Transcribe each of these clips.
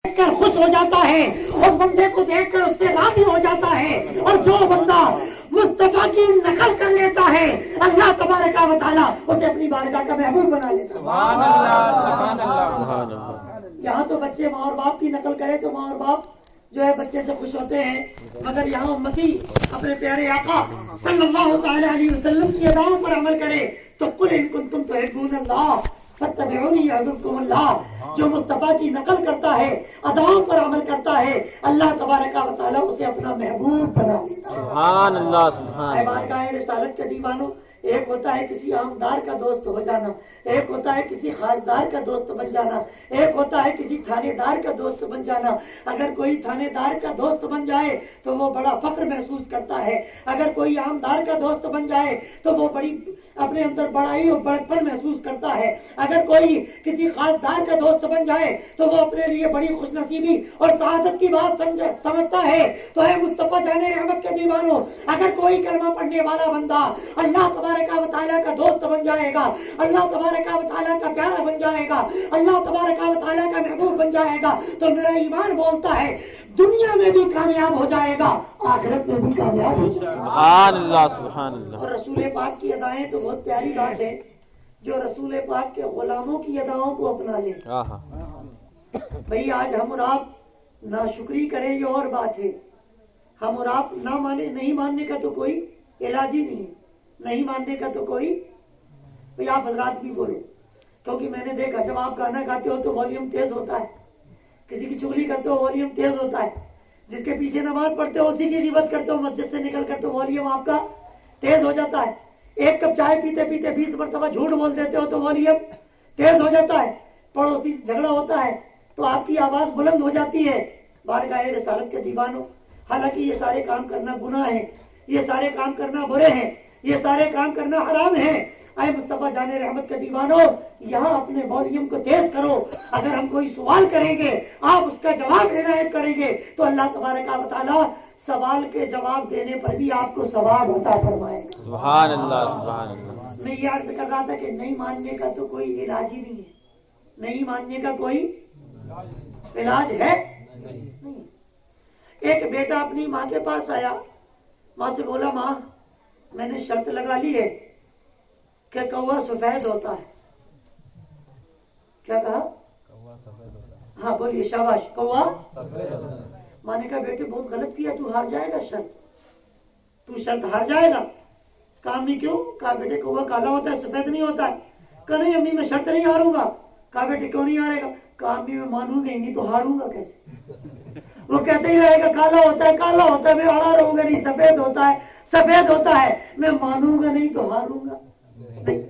دیکھ کر خوش ہو جاتا ہے، اس بندے کو دیکھ کر اس سے راضی ہو جاتا ہے، اور جو بندہ مصطفیٰ کی نقل کر لیتا ہے اللہ تبارک و تعالیٰ اسے اپنی بارگاہ کا محبوب بنا لیتا ہے۔ سبحان اللہ، سبحان اللہ۔ یہاں تو بچے ماں اور باپ کی نقل کرے تو ماں اور باپ جو ہے بچے سے خوش ہوتے ہیں، مگر یہاں امتی اپنے پیارے آقا صلی اللہ تعالی علیہ وسلم کی اداؤں پر عمل کرے تو قل ان کنتم تحبون اللہ فاتبعونی یحببکم اللہ۔ جو مصطفیٰ کی نقل کرتا ہے، اداؤں پر عمل کرتا ہے، اللہ تبارک و تعالیٰ اسے اپنا محبوب بنا لیتا ہے۔ سبحان اللہ، سبحان اللہ۔ بارگاہ رسالت کے دیوانوں، ایک ہوتا ہے کسی عامدار کا دوست ہو جانا، ایک ہوتا ہے کسی خاصدار کا دوست بن جانا، ایک ہوتا ہے کسی تھانے دار کا دوست بن جانا۔ اگر کوئی تھانے دار کا دوست بن جائے تو وہ بڑا فخر محسوس کرتا ہے، اگر کوئی عامدار کا دوست بن جائے تو وہ بڑی اپنے اندر بڑائی اور بڑکپن محسوس کرتا ہے، اگر کوئی کسی خاصدار کا دوست بن جائے تو وہ اپنے لیے بڑی خوش نصیبی اور سعادت کی بات سمجھتا ہے۔ تو اے مصطفیٰ جان رحمت کے دیوانوں، اگر کوئی کلمہ پڑھنے والا بندہ اللہ تبارک و تعالیٰ کا دوست بن جائے گا، اللہ تبارک و تعالیٰ کا پیارا بن جائے گا، اللہ تبارک و تعالیٰ کا محبوب بن جائے گا، تو میرا ایمان بولتا ہے دنیا میں بھی کامیاب ہو جائے گا، آخرت میں بھی کامیاب ہو جائے گا۔ سبحان اللہ، سبحان اللہ۔ اور رسول پاک کی ادائیں تو بہت پیاری بات ہے، جو رسول پاک کے غلاموں کی اداؤں کو اپنا لے۔ بھئی آج ہم اور آپ ناشکری کریں یہ اور بات ہے، ہم اور آپ نہ مانے، نہیں ماننے کا تو کوئی علاج ہی نہیں ہے، نہیں ماننے کا تو کوئی، بھئی آپ حضرات بھی بولیں، کیونکہ میں نے دیکھا جب آپ گانا گاتے ہو تو والیوم تیز ہوتا ہے، کسی کی چغلی کرتے ہو والیوم تیز ہوتا ہے، جس کے پیچھے نماز پڑھتے ہو اسی کی غیبت کرتے ہو مسجد سے نکل کر تو والیوم آپ کا تیز ہو جاتا ہے، ایک کپ چائے پیتے پیتے 20 مرتبہ جھوٹ بول دیتے ہو تو والیوم تیز ہو جاتا ہے، پڑوسی سے جھگڑا ہوتا ہے تو آپ کی آواز بلند ہو جاتی ہے۔ بارگاہ رسالت کے دیوانوں، حالانکہ یہ سارے کام کرنا گناہ ہے، یہ سارے کام کرنا برے ہیں، یہ سارے کام کرنا حرام ہے۔ اے مصطفیٰ جان رحمت کے دیوانوں، یہاں اپنے والیوم کو تیز کرو، اگر ہم کوئی سوال کریں گے آپ اس کا جواب عنایت کریں گے تو اللہ تبارک و تعالیٰ سوال کے جواب دینے پر بھی آپ کو ثواب عطا فرمائے گا۔ سبحان اللہ، سبحان اللہ۔ میں یہ عرض کر رہا تھا کہ نہیں ماننے کا تو کوئی علاج ہی نہیں ہے، نہیں ماننے کا کوئی علاج ہے نہیں۔ ایک بیٹا اپنی ماں کے پاس آیا، ماں سے بولا ماں میں نے شرط لگا لی ہے کہ کوا سفید ہوتا ہے۔ کیا کہا؟ ہاں بولیے شاباش، کوا سفید ہوتا ہے۔ ماں نے کہا بیٹے بہت غلط کیا، تو ہار جائے گا تو شرط ہار جائے گا۔ کہا امی کیوں؟ کہا بیٹے کوا کالا ہوتا ہے سفید نہیں ہوتا ہے۔ کہا نہیں امی میں شرط نہیں ہاروں گا۔ کہا بیٹے کیوں نہیں ہارے گا؟ کہا امی میں مانوں گا ہی نہیں تو ہاروں گا کیسے؟ وہ کہتے ہی رہے گا کالا ہوتا ہے کالا ہوتا ہے، میں اڑا رہوں گا نہیں سفید ہوتا ہے سفید ہوتا ہے، میں مانوں گا نہیں تو ہاروں گا نہیں۔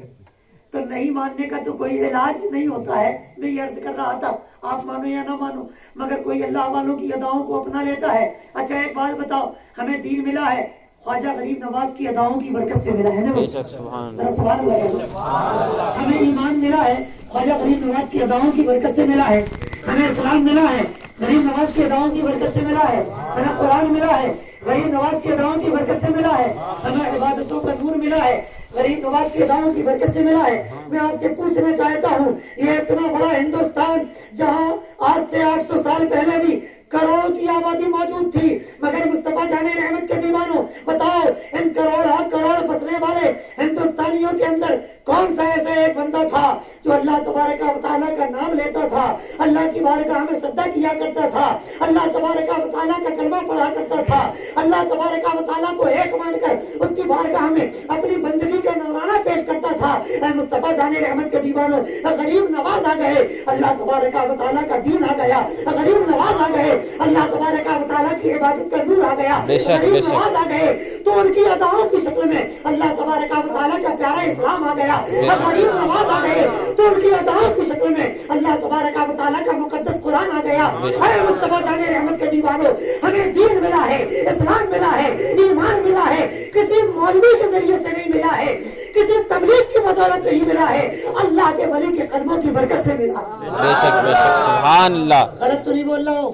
تو نہیں ماننے کا تو کوئی علاج نہیں ہوتا ہے۔ میں یہ عرض کر رہا تھا آپ مانو یا نہ مانو، مگر کوئی اللہ والوں کی اداؤں کو اپنا لیتا ہے۔ اچھا ایک بات بتاؤ، ہمیں دین ملا ہے خواجہ غریب نواز کی اداؤں کی برکت سے ملا ہے نا؟ سبحان اللہ۔ ہمیں ایمان ملا ہے خواجہ غریب نواز کی اداؤں کی برکت سے ملا ہے، ہمیں اسلام ملا ہے غریب نواز کی اداؤں کی برکت سے ملا ہے، ہمیں قرآن ملا ہے غریب نواز کی اداؤں کی برکت سے ملا ہے، ہمیں عبادتوں کا نور ملا ہے غریب نواز کی اداؤں کی برکت سے ملا ہے۔ میں آپ سے پوچھنا چاہتا ہوں، یہ اتنا بڑا ہندوستان جہاں آج سے 800 سال پہلے بھی کروڑوں کی آبادی موجود تھی، مگر مصطفیٰ جان رحمت کے دیوانوں بتاؤ ان کروڑ بسنے والے ہندوستانیوں کے اندر کون سا ایسا ایک بندہ تھا جو اللہ تبارک و تعالیٰ کا نام لیتا تھا، اللہ کی بارگاہ میں سجدہ کیا کرتا تھا، اللہ تبارک و تعالیٰ کا کلمہ پڑھا کرتا تھا، اللہ تبارک و تعالیٰ کو ایک مان کر اس کی بارگاہ میں اپنی بندگی کا نذرانہ پیش کرتا تھا۔ اے مصطفیٰ جان رحمت کے دیوانوں، غریب نواز آ گئے، اللہ تبارک و تعالیٰ کا دین آ گیا، غریب نواز آ گئے، اللہ تبارک و تعالیٰ کی عبادت کا نور آ گیا، غریب نواز آ گئے تو ان کی اداؤں کی شکل میں اللہ تبارک و تعالیٰ کا پیارا اسلام آ گیا، غریب نواز آ گئے تو ان کی اداؤں کی شکل میں اللہ تبارک و تعالیٰ کا مقدس قرآن آ گیا۔ اے مصطفیٰ جان رحمت کے دیوانوں، ہمیں دین ملا ہے، اسلام ملا ہے، ایمان ملا ہے، کسی مولوی کے ذریعے سے نہیں ملا ہے، کسی تبلیغ کی بدولت نہیں ملا ہے، اللہ کے ولی کے قدموں کی برکت سے ملا۔ بے شک بے شک، سبحان اللہ۔ غلط تو نہیں بول رہا ہوں؟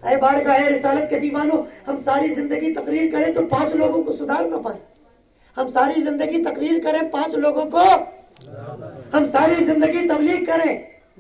اے بارگاہ رسالت کے دیوانوں، ہم ساری زندگی تقریر کریں تو 5 لوگوں کو سدھار نہ پائیں، ہم ساری زندگی تقریر کریں 5 لوگوں کو، ہم ساری زندگی تبلیغ کریں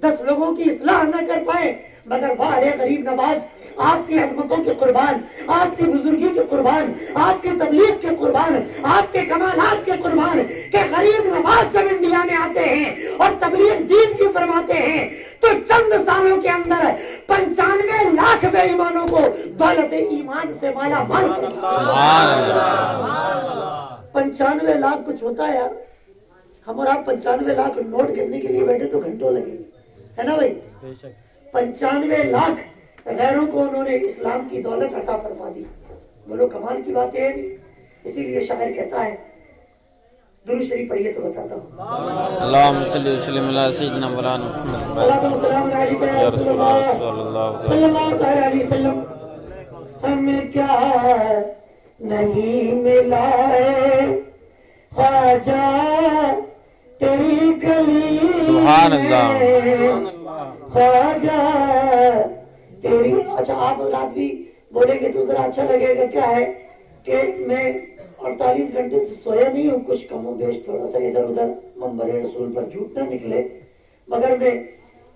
10 لوگوں کی اصلاح نہ کر پائیں، مگر واہ غریب نواز، آپ کی عظمتوں کے قربان، آپ کی بزرگی کے قربان، آپ کی تبلیغ کے قربان، آپ کے کمالات کے قربان، کہ غریب نواز جب انڈیا میں آتے ہیں اور تبلیغ دین کی فرماتے ہیں تو چند سالوں کے اندر 95 لاکھ بے ایمانوں کو دولت ایمان سے مالا مال فرماتے ہیں۔ 95 لاکھ کچھ ہوتا ہے یار، ہم اور آپ 95 لاکھ نوٹ کرنے کے لیے بیٹھے تو گھنٹوں لگیں گے، ہے نا بھائی؟ 95 لاکھ غیروں کو انہوں نے اسلام کی دولت عطا فرما دی، بولو کمال کی بات ہے نہیں؟ اسی لیے شاعر کہتا ہے، درود شریف پڑھیے تو بتاتا ہوں۔ اللہم صلی وسلم علی سیدنا مولانا محمد صلاۃ و سلام علیک یا رسول اللہ صلی اللہ علیہ وسلم۔ ہمیں کیا نہیں ملا ہے خواجہ تیری گلی سبحان اللہ، خواجہ تیری۔ اچھا آپ رات بھی بولیں گے تو ذرا اچھا لگے گا۔ کیا ہے کہ میں 48 گھنٹے سے سویا نہیں ہوں، کچھ کم و بیش تھوڑا سا ادھر ادھر منبر رسول پر جھوٹ نہ نکلے، مگر میں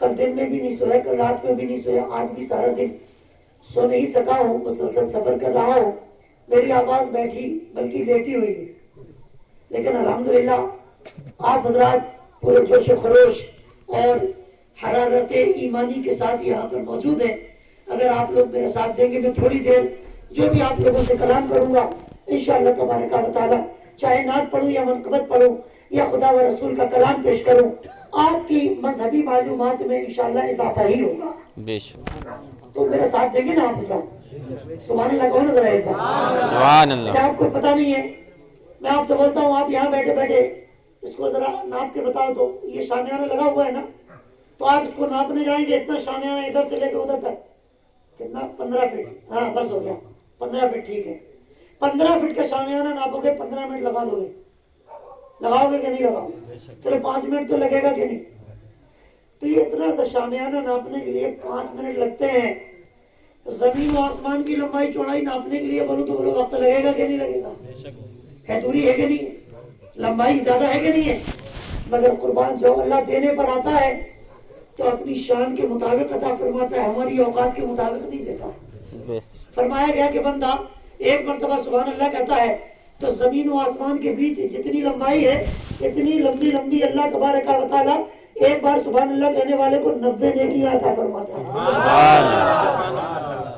کل دن میں بھی نہیں سویا، کل رات میں بھی نہیں سویا، آج بھی سارا دن سو نہیں سکا ہوں، مسلسل سفر کر رہا ہوں، میری آواز بیٹھی بلکہ لیٹی ہوئی ہے، لیکن الحمدللہ آپ حضرات پورے جوش و خروش اور حرارت ایمانی کے ساتھ یہاں پر موجود ہیں۔ اگر آپ لوگ میرے ساتھ دیں گے، میں تھوڑی دیر جو بھی آپ لوگوں سے کلام کروں گا انشاءاللہ تبارک و تعالی، چاہے نعت پڑھوں یا منقبت پڑھوں یا خدا و رسول کا کلام پیش کروں، آپ کی مذہبی معلومات میں انشاءاللہ اضافہ ہی ہوگا۔ بے شک، تو میرے ساتھ دیں گے نا آپ حضرات؟ سبحان اللہ کون نظر آئے گا؟ سبحان اللہ۔ اچھا آپ کو پتہ نہیں ہے، میں آپ سے بولتا ہوں، آپ یہاں بیٹھے بیٹھے اس کو ذرا ناپ کے بتاؤ تو، یہ شامیانہ لگا ہوا ہے نا، تو آپ اس کو ناپنے جائیں گے، اتنا شامیانہ ادھر سے لے کے ادھر تک کتنا؟ 15 فٹ، ہاں بس ہو گیا 15 فٹ، ٹھیک ہے 15 فٹ کا شامیانہ ناپو گے، 15 منٹ لگا دو گے، لگاؤ گے کہ نہیں لگاؤ گے؟ چلو 5 منٹ تو لگے گا کہ نہیں؟ تو یہ اتنا سا شامیانہ ناپنے کے لیے 5 منٹ لگتے ہیں، زمین و آسمان کی لمبائی چوڑائی ناپنے کے لیے بولو تو بولو وقت لگے گا کہ نہیں لگے گا؟ ہے دوری ہے کہ نہیں ہے؟ لمبائی زیادہ ہے کہ نہیں ہے؟ مگر قربان جو اللہ دینے پر آتا ہے تو اپنی شان کے مطابق عطا فرماتا ہے، ہماری اوقات کے مطابق نہیں دیتا۔ فرمایا گیا کہ بندہ ایک مرتبہ سبحان اللہ کہتا ہے تو زمین و آسمان کے بیچ جتنی لمبائی ہے اتنی لمبی لمبی اللہ تبارک و تعالی ایک بار سبحان اللہ کہنے والے کو 90 نیکیاں عطا فرماتا ہے،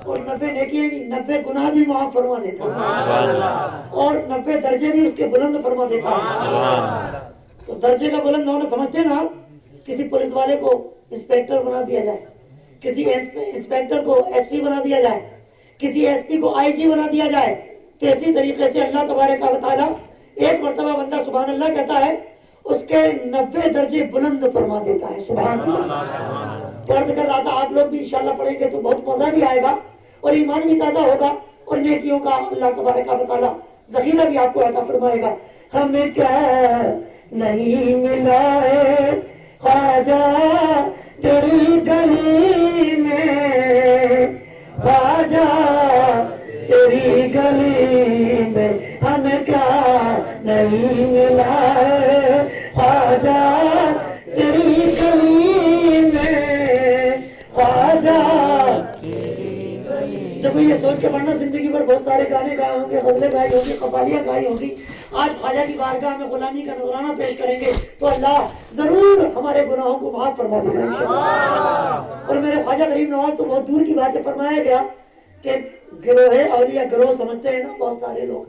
اور 90 نیکیاں نہیں 90 گناہ بھی معاف فرما دیتا ہے، اور 90 درجے بھی اس کے بلند فرما دیتا ہے۔ تو درجے کا بلند ہونا سمجھتے ہیں نا؟ کسی پولیس والے کو انسپیکٹر بنا دیا جائے، کسی انسپیکٹر کو ایس پی بنا دیا جائے، کسی ایس پی کو آئی جی بنا دیا جائے، تو اسی طریقے سے اللہ تبارک و تعالی ایک مرتبہ بندہ سبحان اللہ کہتا ہے اس کے 90 درجے بلند فرما دیتا ہے۔ سبحان اللہ۔ تو عرض کر رہا تھا آپ لوگ بھی انشاءاللہ پڑھیں گے تو بہت مزہ بھی آئے گا اور ایمان بھی تازہ ہوگا اور نیکیوں کا اللہ تبارک و تعالی ذخیرہ بھی آپ کو عطا فرمائے گا۔ ہمیں کیا نہیں ملا ہے خواجہ تیری گلی میں، خواجہ تیری گلی میں ہمیں کیا نہیں ملا ہے خواجہ تیری گلی میں، خواجہ۔ دیکھو یہ سوچ کے پڑھنا، زندگی پر بہت سارے گانے گائے ہوں گے، غزلیں گائی ہوں گی، قوالیاں گائی ہوں گی، آج خواجہ کی بارگاہ میں غلامی کا نذرانہ پیش کریں گے تو اللہ ضرور ہمارے گناہوں کو معاف فرما دے گا انشاءاللہ۔ اور میرے خواجہ غریب نواز تو بہت دور کی بات ہے، فرمایا گیا کہ گروہ اولیاء، گروہ سمجھتے ہیں نا بہت سارے لوگ،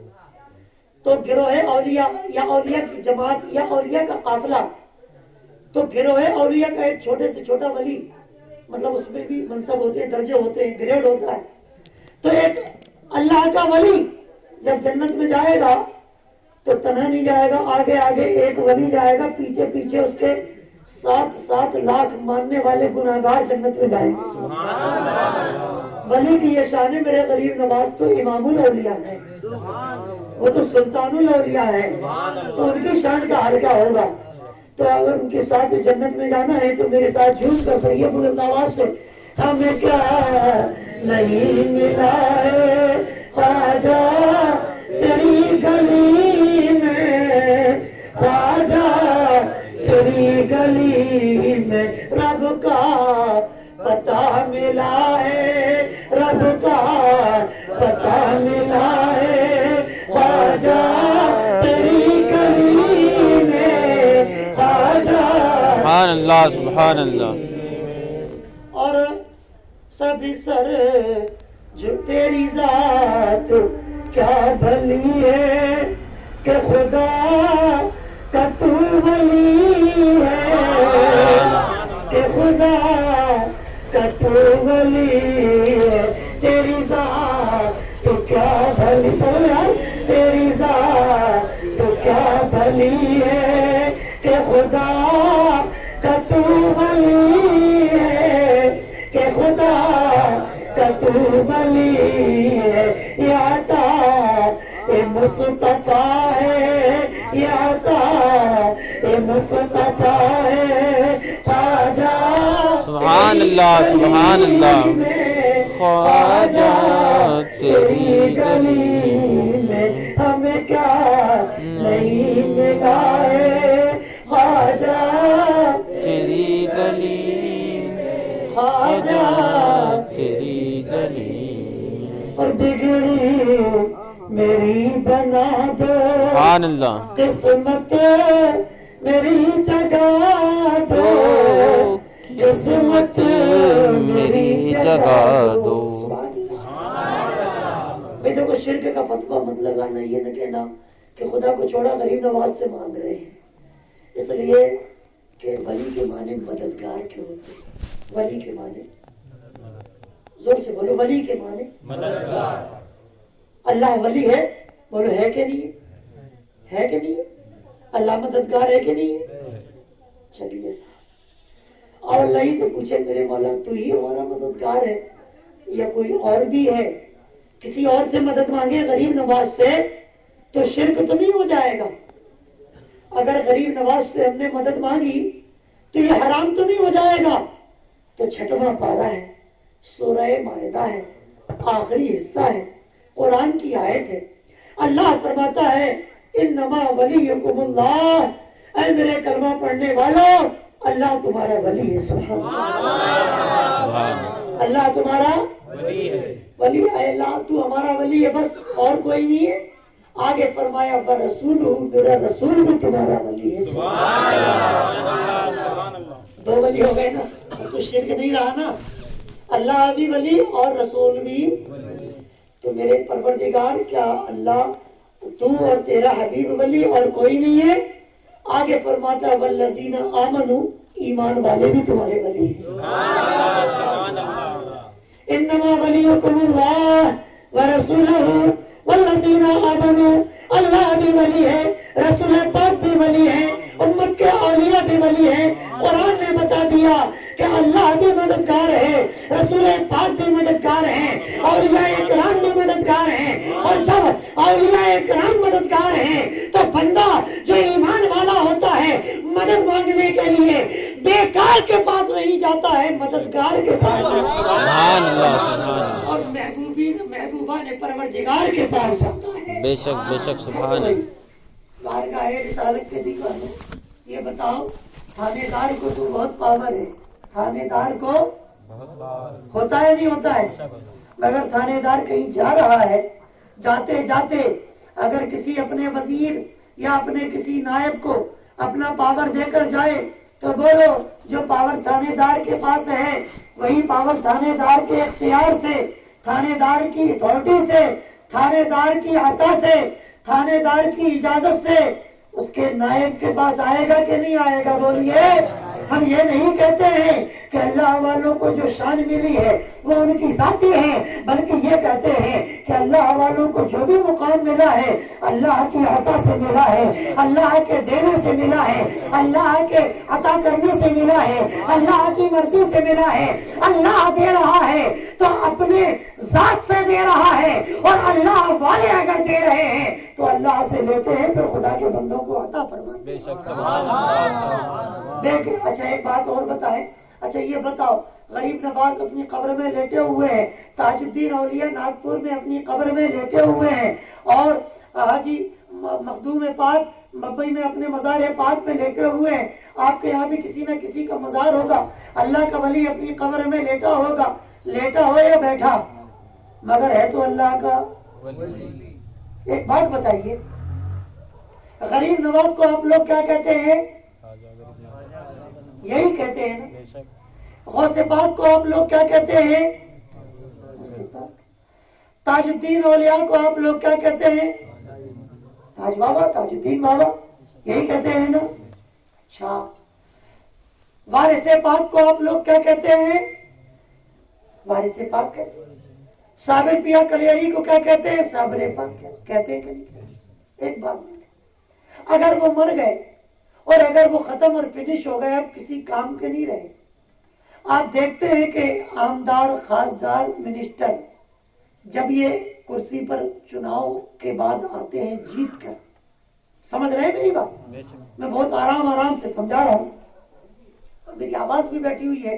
تو گروہ اولیاء یا اولیاء کی جماعت یا اولیاء کا قافلہ، تو گروہ اولیاء کا ایک چھوٹے سے چھوٹا ولی، مطلب اس میں بھی منصب ہوتے ہیں، درجے ہوتے ہیں، گریڈ ہوتا ہے، تو ایک اللہ کا ولی جب جنت میں جائے گا تو تنہا نہیں جائے گا، آگے آگے ایک ولی جائے گا، پیچھے پیچھے اس کے 7 لاکھ ماننے والے گناہگار جنت میں جائیں گے۔ ولی کی یہ شان ہے، میرے غریب نواز تو امام الاولیاء ہے، وہ تو سلطان الاولیاء ہے، تو ان کی شان کا حال کیا ہوگا؟ تو اگر ان کے ساتھ جنت میں جانا ہے تو میرے ساتھ جھوم کر پڑھیے بلند آواز سے، ہمیں کیا نہیں ملا ہے خواجہ تیری گلی میں، خواجہ تیری گلی میں رب کا پتا ملا ہے رب کا پتا ملا ہے خواجہ تیری گلی میں خواجہ سبحان اللہ سبحان اللہ اور سب سر جو تیری ذات کیا بھلی ہے کہ خدا کا تو ولی ہے کہ خدا کا تو ولی ہے تیری ذات تو کیا بھلی تیری ذات تو کیا بھلی ہے کہ خدا کا تو ولی ہے کہ خدا کا تو ولی ہے یہ عطا اے مصطفیٰ ہے یہ عطا اے مصطفیٰ ہے خواجہ سبحان اللہ سبحان اللہ خواجہ تیری گلی میں ہمیں کیا نہیں ملا ہے خواجہ تیری گلی خواجہ تیری گلی اور بگڑی میری بنا دو سبحان اللہ قسمت میری جگہ دو قسمت میری جگہ دو بھائی دیکھو شرک کا فتویٰ مت لگانا یہ نہ کہنا کہ خدا کو چھوڑا غریب نواز سے مانگ رہے ہیں اس لیے کہ ولی کے معنی مددگار کے ہوتے ہیں ولی کے معنی زور سے بولو ولی کے معنی مددگار اللہ ولی ہے بولو ہے کہ نہیں ہے کہ نہیں اللہ مددگار ہے کہ نہیں ہے چلیے صاحب اور اللہ ہی سے پوچھے میرے مولا تو ہی ہمارا مددگار ہے یا کوئی اور بھی ہے کسی اور سے مدد مانگے غریب نواز سے تو شرک تو نہیں ہو جائے گا اگر غریب نواز سے ہم نے مدد مانگی تو یہ حرام تو نہیں ہو جائے گا تو 6واں پارہ ہے سورہ مائدہ ہے آخری حصہ ہے قرآن کی آیت ہے اللہ فرماتا ہے انما ولیکم اللہ اے میرے کلمہ پڑھنے والوں اللہ تمہارا ولی ہے سبحان اللہ اللہ تمہارا ولی ہے ولی اے اللہ تو ہمارا ولی ہے بس اور کوئی نہیں ہے آگے فرمایا ورسولہ میرا رسول بھی تمہارا ولی ہے سبحان اللہ دو ولی ہو گئے نا تو شرک نہیں رہا نا اللہ بھی ولی اور رسول بھی تو میرے پروردگار کیا اللہ تو اور تیرا حبیب ولی اور کوئی نہیں ہے آگے فرماتا والذین آمنوا ایمان والے بھی تمہارے ولی ہیں انما ولیکم اللہ ورسولہ والذین آمنوا اللہ بھی ولی ہے رسول پاک بھی ولی ہے امت کے اولیاء بھی ولی ہیں قرآن نے بتا دیا کہ اللہ بھی مددگار ہے رسول پاک بھی مددگار ہیں اولیاء اکرام بھی مددگار ہیں اور جب اولیاء اکرام مددگار ہیں تو بندہ جو ایمان والا ہوتا ہے مدد مانگنے کے لیے بیکار کے پاس نہیں جاتا ہے مددگار کے پاس اور محبوبہ نے پروردگار کے پاس جاتا ہے بے شک سبحان اللہ بارگاہ رسالت کے دیوان یہ بتاؤ تھانے دار کو تو بہت پاور ہے تھانے دار کو ہوتا ہے نہیں ہوتا ہے مگر تھانے دار کہیں جا رہا ہے جاتے جاتے اگر کسی اپنے وزیر یا اپنے کسی نائب کو اپنا پاور دے کر جائے تو بولو جو پاور تھانے دار کے پاس ہے وہی پاور تھانے دار کے اختیار سے تھانے دار کی اتھارٹی سے تھانے دار کی عطا سے تھانے دار کی اجازت سے اس کے نائب کے پاس آئے گا کہ نہیں آئے گا بولیے ہم یہ نہیں کہتے ہیں کہ اللہ والوں کو جو شان ملی ہے وہ ان کی ذاتی ہے بلکہ یہ کہتے ہیں کہ اللہ والوں کو جو بھی مقام ملا ہے اللہ کی عطا سے ملا ہے اللہ کے دینے سے ملا ہے اللہ کے عطا کرنے سے ملا ہے اللہ کی مرضی سے ملا ہے اللہ دے رہا ہے تو اپنے ذات سے دے رہا ہے اور اللہ والے اگر دے رہے ہیں تو اللہ سے لیتے ہیں پھر خدا کے بندوں کو عطا فرماتے ہیں دیکھ اچھا ایک بات اور بتائیں اچھا یہ بتاؤ غریب نواز اپنی قبر میں لیٹے ہوئے ہیں تاج الدین اولیاء ناگپور میں اپنی قبر میں لیٹے ہوئے ہیں اور حاجی مخدوم پاک مبئی میں اپنے مزار پاک میں لیٹے ہوئے ہیں. آپ کے یہاں بھی کسی نہ کسی کا مزار ہوگا. اللہ کا ولی اپنی قبر میں لیٹا ہوگا, لیٹا ہو یا بیٹھا, مگر ہے تو اللہ کا ولی. ایک بات بتائیے, غریب نواز کو آپ لوگ کیا کہتے ہیں؟ یہی کہتے ہیں نا. غوث پاک کو آپ لوگ کیا کہتے ہیں؟ غوث پاک. تاج الدین اولیاء کو آپ لوگ کیا کہتے ہیں؟ تاج بابا, تاج الدین بابا, یہی کہتے ہیں نا. اچھا, وارث پاک کو آپ لوگ کیا کہتے ہیں؟ وارث پاک کہتے ہیں. صابر پیا کلیری کو کیا کہتے ہیں؟ صابر پاک کہتے ہیں کہ نہیں کہتے؟ ایک بات نہیں, اگر وہ مر گئے اور اگر وہ ختم اور فنش ہو گئے, اب کسی کام کے نہیں رہے. آپ دیکھتے ہیں کہ عامدار, خاصدار, منسٹر جب یہ کرسی پر چناؤ کے بعد آتے ہیں جیت کر, سمجھ رہے ہیں میری بات؟ میں بہت آرام سے سمجھا رہا ہوں, میری آواز بھی بیٹھی ہوئی ہے,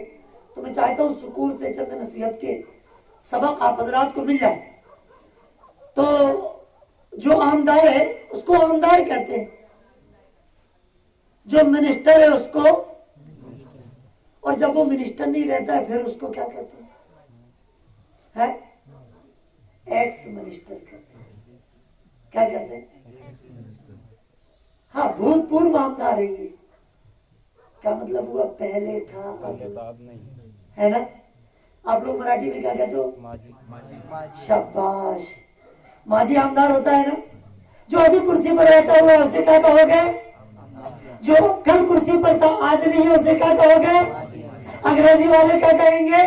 تو میں چاہتا ہوں سکون سے چند نصیحت کے سبق آپ حضرات کو مل جائے. تو جو عامدار ہے اس کو عامدار کہتے ہیں, جو منسٹر ہے اس کو, اور جب وہ منسٹر نہیں رہتا ہے پھر اس کو کیا کہتے ہیں؟ ایکس منسٹر کہتے ہیں. کیا کہتے ہیں؟ ہاں, بھوت پورو عامدار ہے یہ. کیا مطلب ہوا؟ پہلے تھا ہے نا. آپ لوگ مراٹھی میں کیا کہتے ہو؟ شاباش. ماجی عامدار ہوتا ہے نا, جو ابھی کرسی پر بیٹھا ہوا ہے اسے کیا کہو گے؟ جو کل کرسی پر تھا آج نہیں ہے اسے کیا کہو گے؟ انگریزی والے کیا کہیں گے؟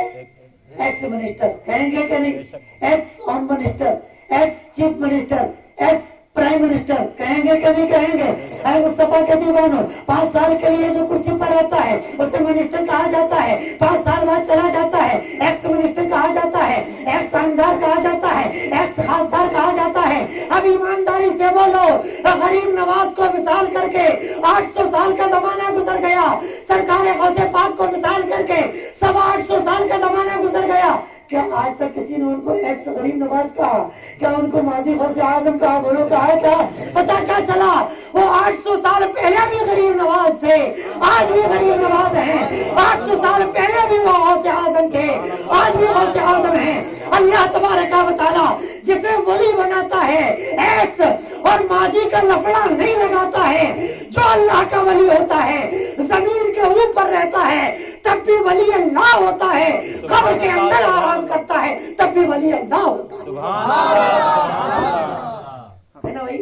ایکس منسٹر کہیں گے کہ نہیں؟ X home minister, x chief minister, ex prime minister کہیں گے کہ نہیں کہیں گے؟ اے مصطفیٰ کے دیوانوں, 5 سال کے لیے جو کرسی پر رہتا ہے اسے منسٹر کہا جاتا ہے, 5 سال بعد چلا جاتا ہے ایکس منسٹر کہا جاتا ہے, ایکس عامدار کہا جاتا ہے, ایکس خاصدار کہا جاتا ہے. اب ایمانداری سے بولو, غریب نواز کو مثال کر کے 800 سال کا زمانہ گزر گیا, سرکار غوث پاک کو مثال کر کے 850 سال کا زمانہ گزر گیا. کیا آج تک کسی نے ان کو ایکس غریب نواز کہا؟ کیا ان کو ماضی غوث اعظم کہا؟ بولو کہا ہے کیا؟ پتا کیا چلا؟ وہ 800 سال پہلے بھی غریب نواز تھے, آج بھی غریب نواز ہیں. 800 سال پہلے بھی وہ غوث اعظم تھے, آج بھی غوث اعظم ہیں. اللہ تبارک و تعالیٰ جسے ولی بناتا ہے ایکس اور ماضی کا لفڑا نہیں لگاتا ہے, جو اللہ کا ولی ہوتا ہے زمین کے اوپر رہتا ہے تب بھی ولی اللہ ہوتا ہے, قبر کے اندر آرام کرتا ہے تب بھی ولی اللہ ہوتا ہے نا بھائی.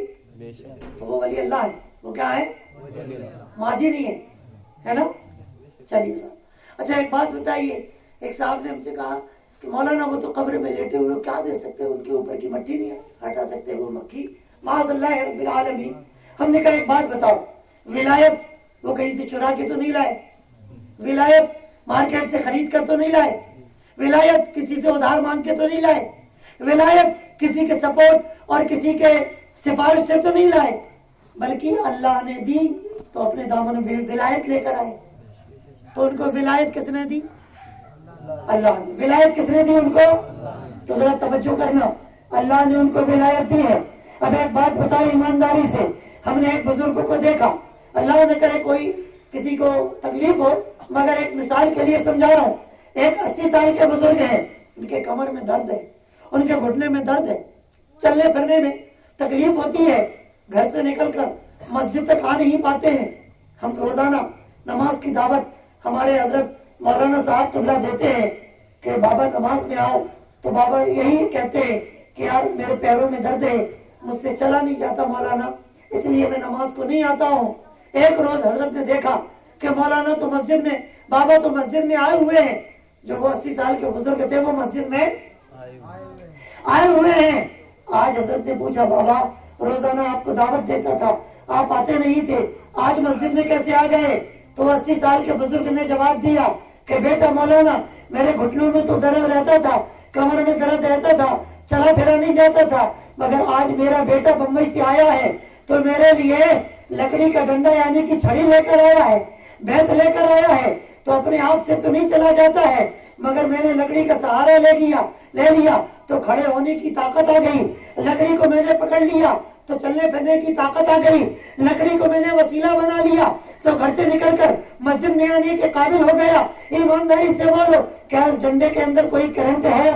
تو وہ ولی اللہ ہے, وہ کیا ہے؟ ماضی نہیں ہے نا. چلیے صاحب, اچھا ایک بات بتائیے, ایک صاحب نے ہم سے کہا کہ مولانا وہ تو قبر میں لیٹے ہوئے, کیا دے سکتے, ان کے اوپر کی مٹی نہیں ہٹا سکتے وہ مکھی, معاذ اللہ رب العالمین. ہم نے کہا ایک بات بتاؤ, ولایت وہ کہیں سے چرا کے تو نہیں لائے, ولایت مارکیٹ سے خرید کر تو نہیں لائے, ولایت کسی سے ادھار مانگ کے تو نہیں لائے, ولایت کسی کے سپورٹ اور کسی کے سفارش سے تو نہیں لائے, بلکہ اللہ نے دی تو اپنے دامن میں ولایت لے کر آئے. تو ان کو ولایت کس نے دی؟ اللہ نے. ولایت کس نے دی ان کو؟ تو ذرا توجہ کرنا, اللہ نے ان کو ولایت دی ہے. اب ایک بات بتاؤ ایمانداری سے, ہم نے ایک بزرگ کو دیکھا, اللہ نہ کرے کوئی کسی کو تکلیف ہو, مگر ایک مثال کے لیے سمجھا رہا ہوں. ایک 80 سال کے بزرگ ہیں, ان کے کمر میں درد ہے, ان کے گھٹنے میں درد ہے, چلنے پھرنے میں تکلیف ہوتی ہے, گھر سے نکل کر مسجد تک آ نہیں پاتے ہیں. ہم روزانہ نماز کی دعوت ہمارے حضرت مولانا صاحب قبلہ دیتے ہیں کہ بابا نماز میں آؤ, تو بابا یہی کہتے ہیں کہ یار میرے پیروں میں درد ہے, مجھ سے چلا نہیں جاتا مولانا, اس لیے میں نماز کو نہیں آتا ہوں. ایک روز حضرت نے دیکھا کہ مولانا تو مسجد میں, بابا تو مسجد میں آئے ہوئے ہیں, جو وہ 80 سال کے بزرگ تھے وہ مسجد میں آئے ہوئے ہیں. آج حضرت نے پوچھا, بابا روزانہ آپ کو دعوت دیتا تھا, آپ آتے نہیں تھے, آج مسجد میں کیسے آ گئے؟ تو 80 سال کے بزرگ نے جواب دیا کہ بیٹا مولانا میرے گھٹنوں میں تو درد رہتا تھا, کمر میں درد رہتا تھا, چلا پھرا نہیں جاتا تھا, مگر آج میرا بیٹا بمبئی سے آیا ہے تو میرے لیے لکڑی کا ڈنڈا یعنی کہ چھڑی لے کر آیا ہے, بیت لے کر آیا ہے, تو اپنے آپ سے تو نہیں چلا جاتا ہے, مگر میں نے لکڑی کا سہارا لے لیا تو کھڑے ہونے کی طاقت آ گئی, لکڑی کو میں نے پکڑ لیا تو چلنے پھرنے کی طاقت آ گئی. لکڑی کو میں نے وسیلہ بنا لیا تو گھر سے نکل کر مسجد میں آنے کے قابل ہو گیا. ایمانداری سے بولو, کیا اس ڈنڈے کے اندر کوئی کرنٹ ہے؟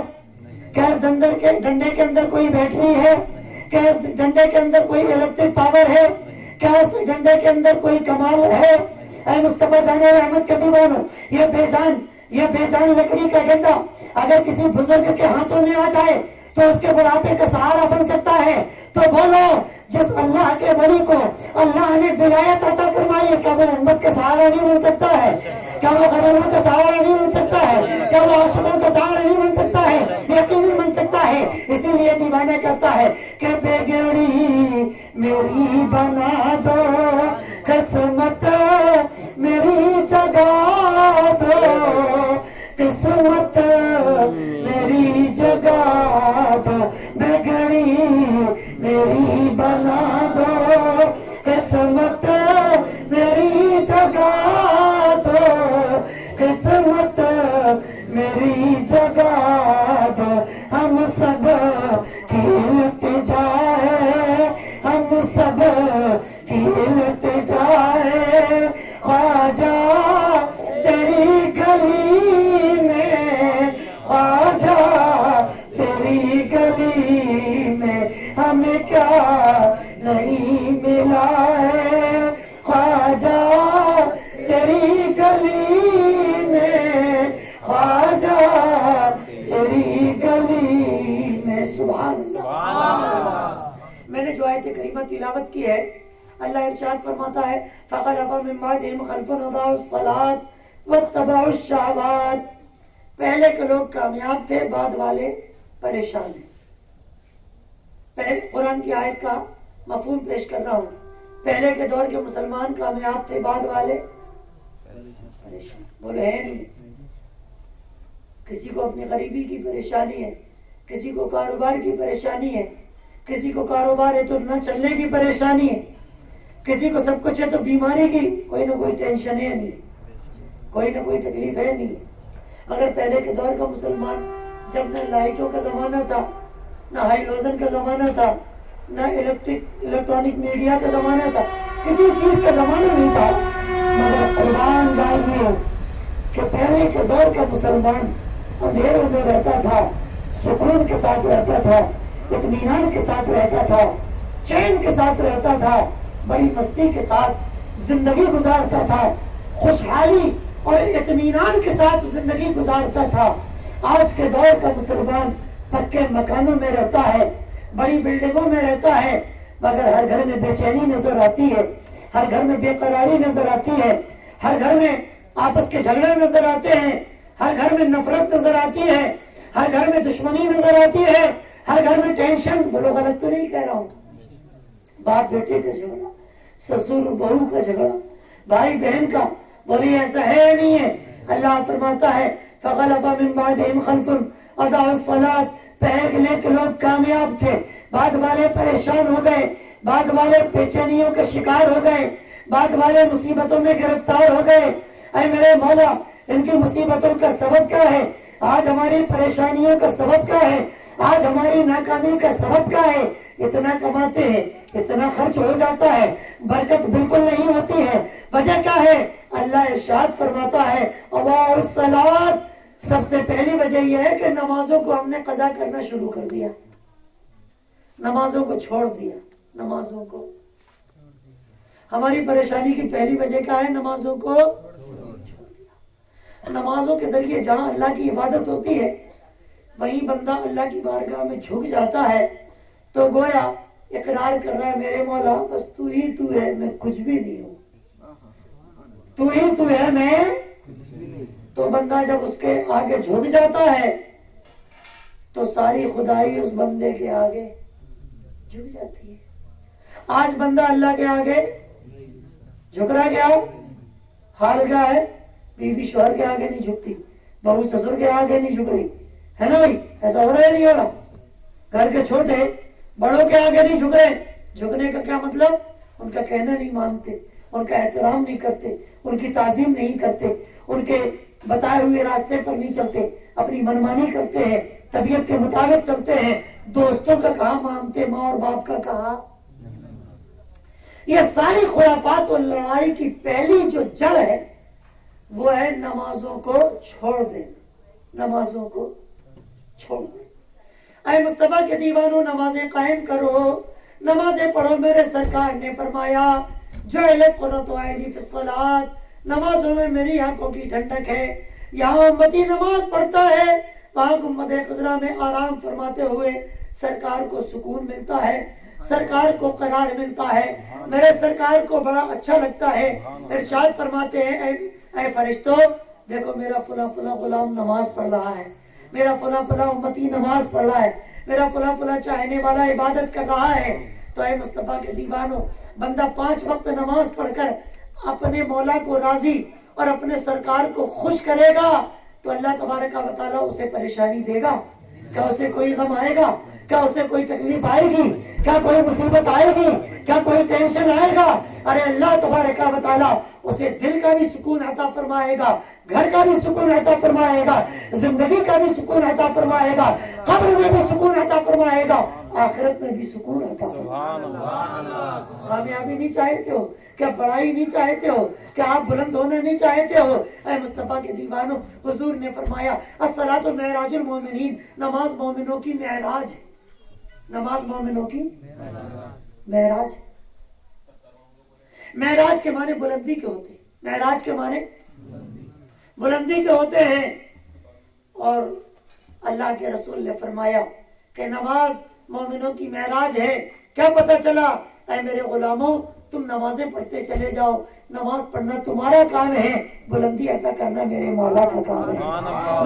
کیا اس ڈنڈے کے اندر کوئی بیٹری ہے؟ کیا اس ڈنڈے کے اندر کوئی الیکٹرک پاور ہے؟ کیا اس ڈنڈے کے اندر کوئی کمال ہے؟ اے مصطفیٰ جان احمد کے دیوانو, یہ بے جان لکڑی کا ڈنڈا اگر کسی بزرگ کے ہاتھوں میں آ جائے تو اس کے بڑھاپے کا سہارا بن سکتا ہے. تو بولو, جس اللہ کے ولی کو اللہ نے ولایت عطا فرمائی ہے, کیا وہ امت کا سہارا نہیں بن سکتا ہے؟ کیا وہ غریبوں کا سہارا نہیں بن سکتا ہے؟ کیا وہ عاشقوں کا سہارا نہیں بن سکتا ہے؟ یقینی بن سکتا ہے. اسی لیے دیوانہ کہتا ہے کہ بگڑی میری بنا دو, قسمت میری جگا دو, قسمت میری جگا دو, بگڑی میری بنا دو, قسمت میری جگا دو, قسمت میری جگا دو. ہم سب کی التجا ہے, ہم سب کی التجا ہے, خواجہ تیری گلی میں, خواجہ تیری گلی میں ہمیں کیا نہیں ملا ہے, خواجہ تیری گلی میں, خواجہ تیری گلی میں. سبحان اللہ. میں نے جو آیت کریمہ تلاوت کی ہے, اللہ ارشاد فرماتا ہے فخلف من بعدهم خلف اضاعوا الصلاة واتبعوا الشهوات. پہلے کے لوگ کامیاب تھے, بعد والے پریشان ہیں. پہلے قرآن کی آیت کا مفہوم پیش کر رہا ہوں. پہلے کے دور کے مسلمان کامیاب تھے, بعد والے پریشان. بولے ہے نہیں. کسی کو اپنی غریبی کی پریشانی ہے, کسی کو کاروبار کی پریشانی ہے, کسی کو کاروبار ہے تو نہ چلنے کی پریشانی ہے, کسی کو سب کچھ ہے تو بیماری کی کوئی نہ کوئی ٹینشن ہے نہیں, کوئی نہ کوئی تکلیف ہے نہیں. اگر پہلے کے دور کا مسلمان, جب نہ لائٹوں کا زمانہ تھا, نہ ہائیلوجن کا زمانہ تھا, نہ الیکٹرانک میڈیا کا زمانہ تھا, کسی چیز کا زمانہ نہیں تھا, مگر قرآن ڈالیے کہ پہلے کے دور کا مسلمان اندھیروں میں رہتا تھا, سکون کے ساتھ رہتا تھا, اطمینان کے ساتھ رہتا تھا, چین کے ساتھ رہتا تھا, بڑی مستی کے ساتھ زندگی گزارتا تھا, خوشحالی اور اطمینان کے ساتھ زندگی گزارتا تھا. آج کے دور کا مسلمان پکے مکانوں میں رہتا ہے, بڑی بلڈنگوں میں رہتا ہے, مگر ہر گھر میں بے چینی نظر آتی ہے, ہر گھر میں بے قراری نظر آتی ہے, ہر گھر میں آپس کے جھگڑے نظر آتے ہیں, ہر گھر میں نفرت نظر آتی ہے, ہر گھر میں دشمنی نظر آتی ہے, ہر گھر میں ٹینشن. بولو غلط تو نہیں کہہ رہا ہوں. باپ بیٹے کا جھگڑا, سسر بہو کا جھگڑا, بھائی بہن کا. بولی ایسا ہے نہیں ہے. اللہ فرماتا ہے فخلف من بعدهم خلف اضاعوا الصلاة. پہلے کے لوگ کامیاب تھے, بعد والے پریشان ہو گئے, بعد والے بے چینیوں کے شکار ہو گئے, بعد والے مصیبتوں میں گرفتار ہو گئے. اے میرے مولا, ان کی مصیبتوں کا سبب کیا ہے؟ آج ہماری پریشانیوں کا سبب کیا ہے؟ آج ہماری ناکامی کا سبب کیا ہے؟ اتنا کماتے ہیں, اتنا خرچ ہو جاتا ہے, برکت بالکل نہیں ہوتی ہے. وجہ کیا ہے؟ اللہ ارشاد فرماتا ہے اضاعوا الصلاۃ. سب سے پہلی وجہ یہ ہے کہ نمازوں کو ہم نے قضا کرنا شروع کر دیا, نمازوں کو چھوڑ دیا. نمازوں کو, ہماری پریشانی کی پہلی وجہ کیا ہے؟ نمازوں کو چھوڑ دیا. نمازوں کے ذریعے جہاں اللہ کی عبادت ہوتی ہے وہیں بندہ اللہ کی بارگاہ میں جھک جاتا ہے تو گویا اقرار کر رہا ہے میرے مولا بس تو ہی تو ہے, میں کچھ بھی نہیں ہوں, تو ہی تو ہے, میں. تو بندہ جب اس کے آگے جھک جاتا ہے تو ساری خدائی اس بندے کے آگے جھک جاتی ہے. آج بندہ اللہ کے آگے جھک رہا, کیا حال کیا ہے؟ بیوی شوہر کے آگے نہیں جھکتی, بہو سسر کے آگے نہیں جھک رہی ہے نا بھائی. ایسا ہو رہا ہے نہیں ہو رہا؟ گھر کے چھوٹے بڑوں کے آگے نہیں جھک رہے. جھکنے کا کیا مطلب؟ ان کا کہنا نہیں مانتے, ان کا احترام نہیں کرتے, ان کی تعظیم نہیں کرتے, ان کے بتائے ہوئے راستے پر نہیں چلتے, اپنی منمانی کرتے ہیں, طبیعت کے مطابق چلتے ہیں, دوستوں کا کہا مانتے, ماں اور باپ کا کہا یہ ساری خرافات اور لڑائی کی پہلی جو جڑ ہے وہ ہے نمازوں کو چھوڑ دینا، نمازوں کو چھوڑ دینا۔ اے مصطفیٰ کے دیوانوں، نمازیں قائم کرو، نمازیں پڑھو۔ میرے سرکار نے فرمایا جعلت قرۃ عینی فی الصلاۃ، نمازوں میں میری آنکھوں کی ٹھنڈک ہے۔ یہاں امتی نماز پڑھتا ہے، وہاں امت خضرا میں آرام فرماتے ہوئے سرکار کو سکون ملتا ہے، سرکار کو قرار ملتا ہے، میرے سرکار کو بڑا اچھا لگتا ہے۔ ارشاد فرماتے ہیں اے فرشتوں، دیکھو میرا فلاں فلاں غلام نماز پڑھ رہا ہے، میرا فلاں فلاں امتی نماز پڑھ رہا ہے، میرا فلاں فلاں چاہنے والا عبادت کر رہا ہے۔ تو اے مصطفیٰ کے دیوانوں، بندہ 5 وقت نماز پڑھ کر اپنے مولا کو راضی اور اپنے سرکار کو خوش کرے گا تو اللہ تبارک و تعالیٰ اسے پریشانی دے گا؟ کیا اسے کوئی غم آئے گا؟ کیا اسے کوئی تکلیف آئے گی؟ کیا کوئی مصیبت آئے گی؟ کیا کوئی ٹینشن آئے گا؟ ارے اللہ تبارک و تعالیٰ اسے دل کا بھی سکون عطا فرمائے گا، گھر کا بھی سکون عطا فرمائے گا، زندگی کا بھی سکون عطا فرمائے گا، قبر میں بھی سکون عطا فرمائے گا، آخرت میں بھی سکون عطا فرمائے گا۔ کامیابی نہیں چاہتے ہو؟ کیا بڑائی نہیں چاہتے ہو؟ کیا آپ بلند ہونا نہیں چاہتے ہو؟ اے مصطفیٰ کے دیوانوں، حضور نے فرمایا الصلاۃ معراج المومنین، نماز مومنوں کی معراج ہے، نماز مومنوں کی معراج ہے۔ معراج کے معنی بلندی کے ہوتے ہیں، معراج کے معنی بلندی کے ہوتے ہیں۔ اور اللہ کے رسول نے فرمایا کہ نماز مومنوں کی معراج ہے۔ کیا پتہ چلا؟ اے میرے غلاموں، تم نمازیں پڑھتے چلے جاؤ، نماز پڑھنا تمہارا کام ہے، بلندی عطا کرنا میرے مولا کا کام ہے۔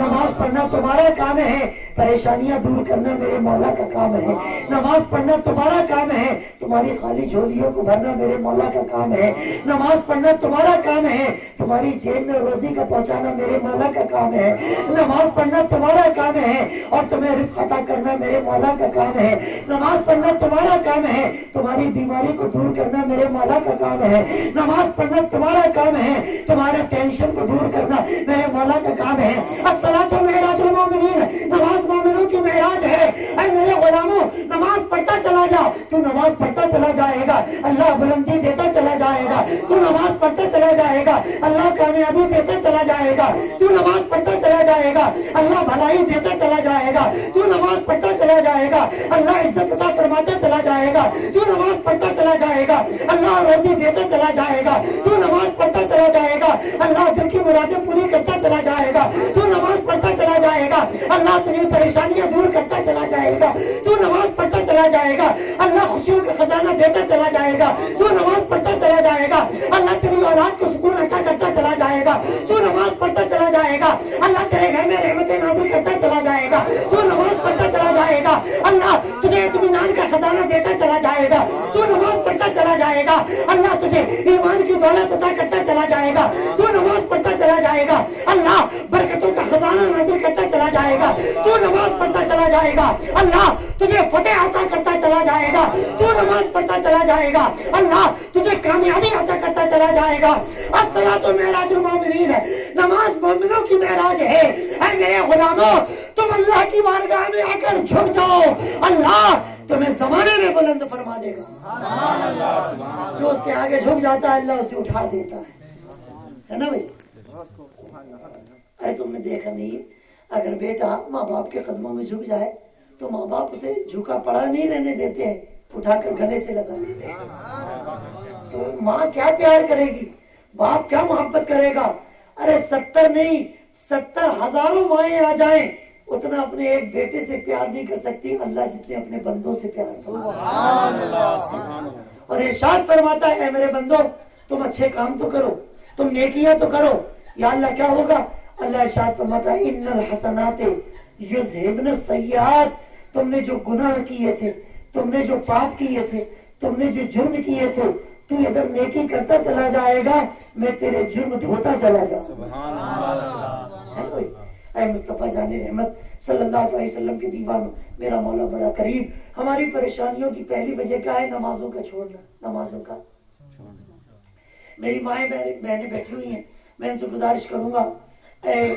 نماز پڑھنا تمہارا کام ہے، پریشانیاں دور کرنا میرے مولا کا کام ہے۔ نماز پڑھنا تمہارا کام ہے، تمہاری خالی جھولیوں کو بھرنا میرے مولا کا کام ہے۔ نماز پڑھنا تمہارا کام ہے، تمہاری جیب میں روزی کا پہنچانا میرے مولا کا کام ہے۔ نماز پڑھنا تمہارا کام ہے اور تمہیں رزق عطا کرنا میرے مولا کا کام ہے۔ نماز پڑھنا تمہارا کام ہے، تمہاری بیماری کو دور کرنا میرے مولا کا کام ہے۔ نماز پڑھنا تمہارا کام ہے، تمہارے ٹینشن کو دور کرنا میرے مولا کا کام ہے۔ الصلاۃ معراج المومنین، نماز مومنوں کی معراج ہے۔ اے میرے غلاموں، نماز پڑھتا چلا جا، تو نماز پڑھتا چلا جائے گا، اللہ بلندی دیتا چلا جائے گا۔ تو نماز پڑھتا چلا جائے گا، اللہ کامیابی دیتا چلا جائے گا۔ تو نماز پڑھتا چلا جائے گا، اللہ بھلائی دیتا چلا جائے گا۔ تو نماز پڑھتا چلا جائے گا، اللہ عزت عطا فرماتا چلا جائے گا۔ تو نماز پڑھتا چلا جائے گا، اللہ روزی دیتا چلا جائے گا۔ تو نماز پڑھتا چلا جائے گا، اللہ دل کی مرادیں پوری کرتا چلا جائے گا۔ تو نماز پڑھتا چلا جائے گا، اللہ تجھے پریشانیاں دور کرتا چلا جائے گا۔ تو نماز پڑھتا چلا جائے گا، اللہ خوشیوں کا خزانہ دیتا چلا جائے گا۔ تو نماز پڑھتا چلا جائے گا، اللہ تیری اولاد کو سکون عطا کرتا چلا جائے گا۔ تو نماز پڑھتا چلا جائے گا، اللہ تیرے گھر میں رحمتیں نازل کرتا چلا جائے گا۔ تو نماز پڑھتا چلا جائے گا، اللہ تجھے اطمینان کا خزانہ دیتا چلا جائے گا۔ تو نماز پڑھتا چلا جائے گا، اللہ تجھے ایمان کی دولت عطا کرتا چلا جائے گا۔ تو نماز پڑھتا چلا جائے گا، اللہ برکتوں کا خزانہ نازل کرتا چلا جائے گا۔ تو نماز پڑھتا چلا جائے گا، اللہ تجھے فتح عطا کرتا چلا جائے گا۔ تو نماز پڑھتا چلا جائے گا، اللہ تجھے کامیابی عطا کرتا چلا جائے گا۔ الصلاۃ معراج المومنین، نماز مومنوں کی معراج ہے۔ اے میرے غلاموں، تم اللہ کی بارگاہ میں آ کر جھک جاؤ، اللہ تمہیں زمانے میں بلند فرما دے گا۔ جو اس کے آگے جھک جاتا ہے اللہ اسے اٹھا دیتا ہے نا بھائی؟ ارے تم نے دیکھا نہیں، اگر بیٹا ماں باپ کے قدموں میں جھک جائے تو ماں باپ اسے جھکا پڑا نہیں رہنے دیتے ہیں، اٹھا کر گلے سے لگا لیتے ہیں۔ تو ماں کیا پیار کرے گی، باپ کیا محبت کرے گا؟ ارے 70 نہیں 70 ہزاروں مائیں آ جائیں اتنا اپنے ایک بیٹے سے پیار نہیں کر سکتی اللہ جتنے اپنے بندوں سے پیار کرتا۔ اور ارشاد فرماتا ہے اے میرے بندو، تم اچھے کام تو کرو، تم نیکیاں تو کرو۔ یا اللہ کیا ہوگا؟ اللہ ارشاد فرماتا ہے ان الحسنات یذہبن السیئات، تم نے جو گناہ کیے تھے، تم نے جو پاپ کیے تھے، تم نے جو جرم کیے تھے، تو ادھر نیکی کرتا چلا جائے گا، میں تیرے جرم دھوتا چلا جاؤں گا۔ اے مصطفیٰ جان رحمت صلی اللہ علیہ وسلم کے دیوانوں، میرا مولا بڑا قریب۔ ہماری پریشانیوں کی پہلی وجہ کیا ہے؟ نمازوں کا چھوڑنا، نمازوں کا۔ میری مائیں بہنیں بیٹھی ہوئی ہیں، میں ان سے گزارش کروں گا، اے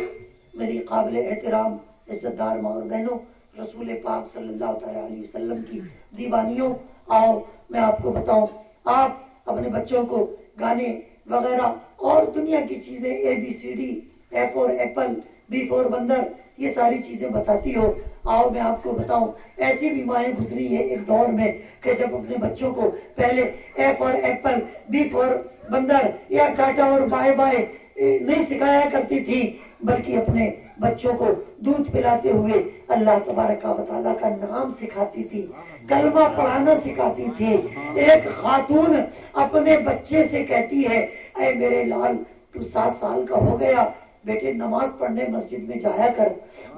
میری قابل احترام عزت دار ماں اور بہنوں، رسول پاک صلی اللہ علیہ وسلم کی دیوانیوں، آؤ میں آپ کو بتاؤں، آپ اپنے بچوں کو گانے وغیرہ اور دنیا کی چیزیں ABCD A for apple B for بندر یہ ساری چیزیں بتاتی ہو. آؤ میں آپ کو بتاؤں ایسی بھی مائیں گزری ہے ایک دور میں کہ جب اپنے بچوں کو پہلے A for apple B for بندر یا ٹاٹا اور بائے بائے نہیں سکھایا کرتی تھی بلکہ اپنے بچوں کو دودھ پلاتے ہوئے اللہ تبارک و تعالیٰ کا نام سکھاتی تھی, کلمہ پڑھانا سکھاتی تھی. ایک خاتون اپنے بچے سے کہتی ہے اے میرے لال تو 7 سال کا ہو گیا, بیٹے نماز پڑھنے مسجد میں جایا کر.